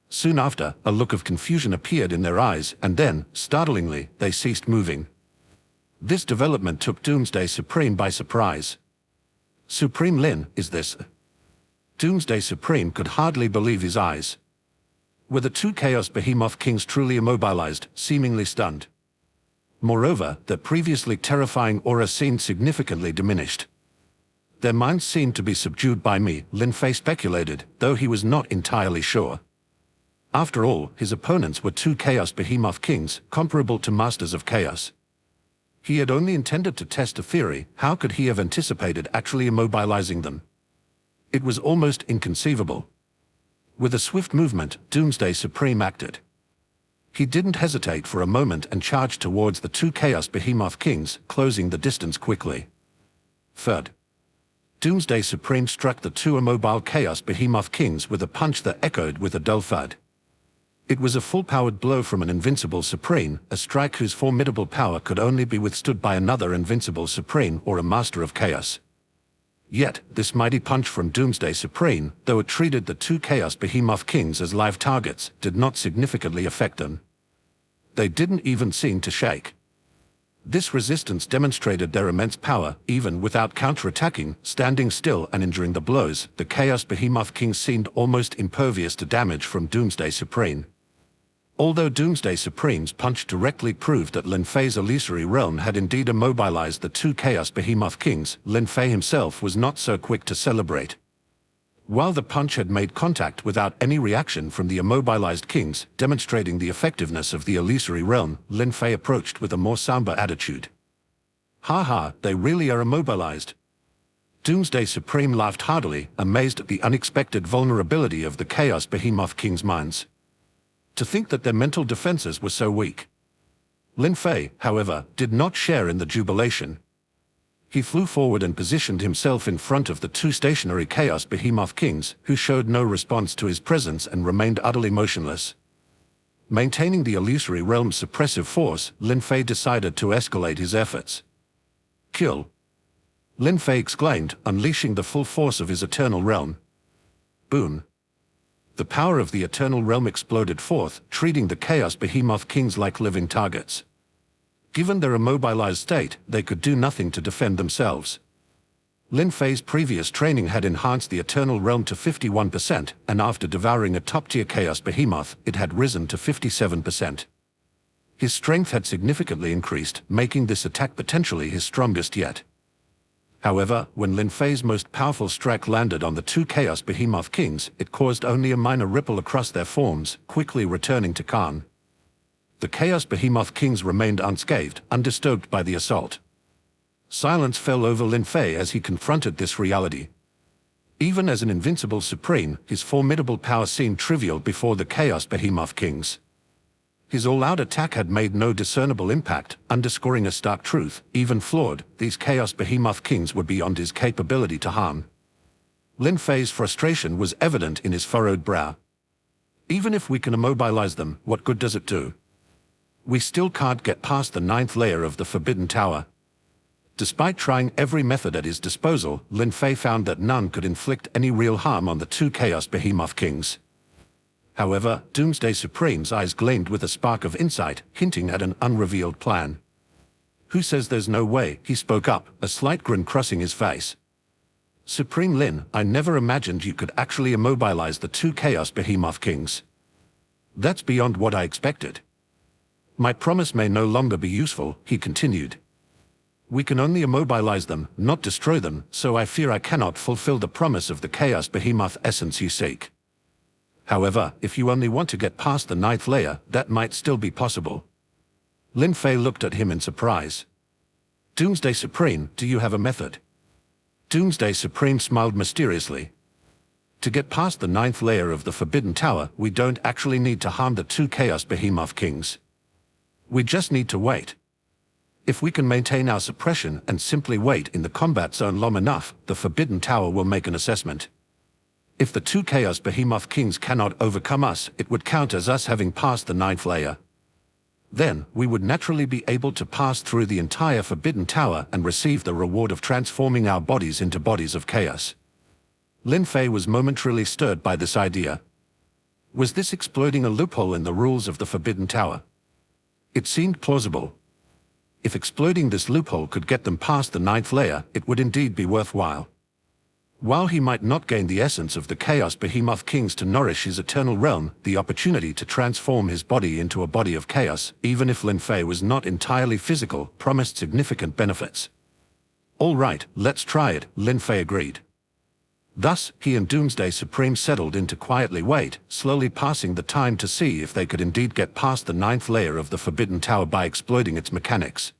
Soon after, a look of confusion appeared in their eyes, and then, startlingly, they ceased moving. This development took Doomsday Supreme by surprise. Supreme Lin, is this? Doomsday Supreme could hardly believe his eyes. Were the two Chaos Behemoth Kings truly immobilized, seemingly stunned? Moreover, their previously terrifying aura seemed significantly diminished. Their minds seemed to be subdued by me, Lin Fei speculated, though he was not entirely sure. After all, his opponents were two Chaos Behemoth Kings, comparable to Masters of Chaos. He had only intended to test a theory. How could he have anticipated actually immobilizing them? It was almost inconceivable. With a swift movement, Doomsday Supreme acted. He didn't hesitate for a moment and charged towards the two Chaos Behemoth Kings, closing the distance quickly. Thud. Doomsday Supreme struck the two immobile Chaos Behemoth Kings with a punch that echoed with a dull thud. It was a full-powered blow from an invincible Supreme, a strike whose formidable power could only be withstood by another invincible Supreme or a Master of Chaos. Yet, this mighty punch from Doomsday Supreme, though it treated the two Chaos Behemoth Kings as live targets, did not significantly affect them. They didn't even seem to shake. This resistance demonstrated their immense power. Even without counterattacking, standing still and enduring the blows, the Chaos Behemoth Kings seemed almost impervious to damage from Doomsday Supreme. Although Doomsday Supreme's punch directly proved that Lin Fei's illusory realm had indeed immobilized the two Chaos Behemoth Kings, Lin Fei himself was not so quick to celebrate. While the punch had made contact without any reaction from the immobilized kings, demonstrating the effectiveness of the illusory realm, Lin Fei approached with a more somber attitude. Ha ha, they really are immobilized. Doomsday Supreme laughed heartily, amazed at the unexpected vulnerability of the Chaos Behemoth Kings' minds. To think that their mental defenses were so weak. Lin Fei, however, did not share in the jubilation. He flew forward and positioned himself in front of the two stationary Chaos Behemoth Kings, who showed no response to his presence and remained utterly motionless. Maintaining the illusory realm's suppressive force, Lin Fei decided to escalate his efforts. Kill! Lin Fei exclaimed, unleashing the full force of his eternal realm. Boom! The power of the eternal realm exploded forth, treating the Chaos Behemoth Kings like living targets. Given their immobilized state, they could do nothing to defend themselves. Lin Fei's previous training had enhanced the eternal realm to 51%, and after devouring a top-tier Chaos Behemoth, it had risen to 57%. His strength had significantly increased, making this attack potentially his strongest yet. However, when Lin Fei's most powerful strike landed on the two Chaos Behemoth Kings, it caused only a minor ripple across their forms, quickly returning to calm. The Chaos Behemoth Kings remained unscathed, undisturbed by the assault. Silence fell over Lin Fei as he confronted this reality. Even as an invincible Supreme, his formidable power seemed trivial before the Chaos Behemoth Kings. His all-out attack had made no discernible impact, underscoring a stark truth. Even flawed, these Chaos Behemoth Kings were beyond his capability to harm. Lin Fei's frustration was evident in his furrowed brow. Even if we can immobilize them, what good does it do? We still can't get past the 9th layer of the Forbidden Tower. Despite trying every method at his disposal, Lin Fei found that none could inflict any real harm on the two Chaos Behemoth Kings. However, Doomsday Supreme's eyes gleamed with a spark of insight, hinting at an unrevealed plan. Who says there's no way? He spoke up, a slight grin crossing his face. Supreme Lin, I never imagined you could actually immobilize the two Chaos Behemoth Kings. That's beyond what I expected. My promise may no longer be useful, he continued. We can only immobilize them, not destroy them, so I fear I cannot fulfill the promise of the Chaos Behemoth essence you seek. However, if you only want to get past the 9th layer, that might still be possible. Lin Fei looked at him in surprise. Doomsday Supreme, do you have a method? Doomsday Supreme smiled mysteriously. To get past the 9th layer of the Forbidden Tower, we don't actually need to harm the two Chaos Behemoth Kings. We just need to wait. If we can maintain our suppression and simply wait in the combat zone long enough, the Forbidden Tower will make an assessment. If the two Chaos Behemoth Kings cannot overcome us, it would count as us having passed the 9th layer. Then, we would naturally be able to pass through the entire Forbidden Tower and receive the reward of transforming our bodies into bodies of chaos. Lin Fei was momentarily stirred by this idea. Was this exploiting a loophole in the rules of the Forbidden Tower? It seemed plausible. If exploiting this loophole could get them past the 9th layer, it would indeed be worthwhile. While he might not gain the essence of the Chaos Behemoth Kings to nourish his eternal realm, the opportunity to transform his body into a body of chaos, even if Lin Fei was not entirely physical, promised significant benefits. All right, let's try it, Lin Fei agreed. Thus, he and Doomsday Supreme settled in to quietly wait, slowly passing the time to see if they could indeed get past the 9th layer of the Forbidden Tower by exploiting its mechanics.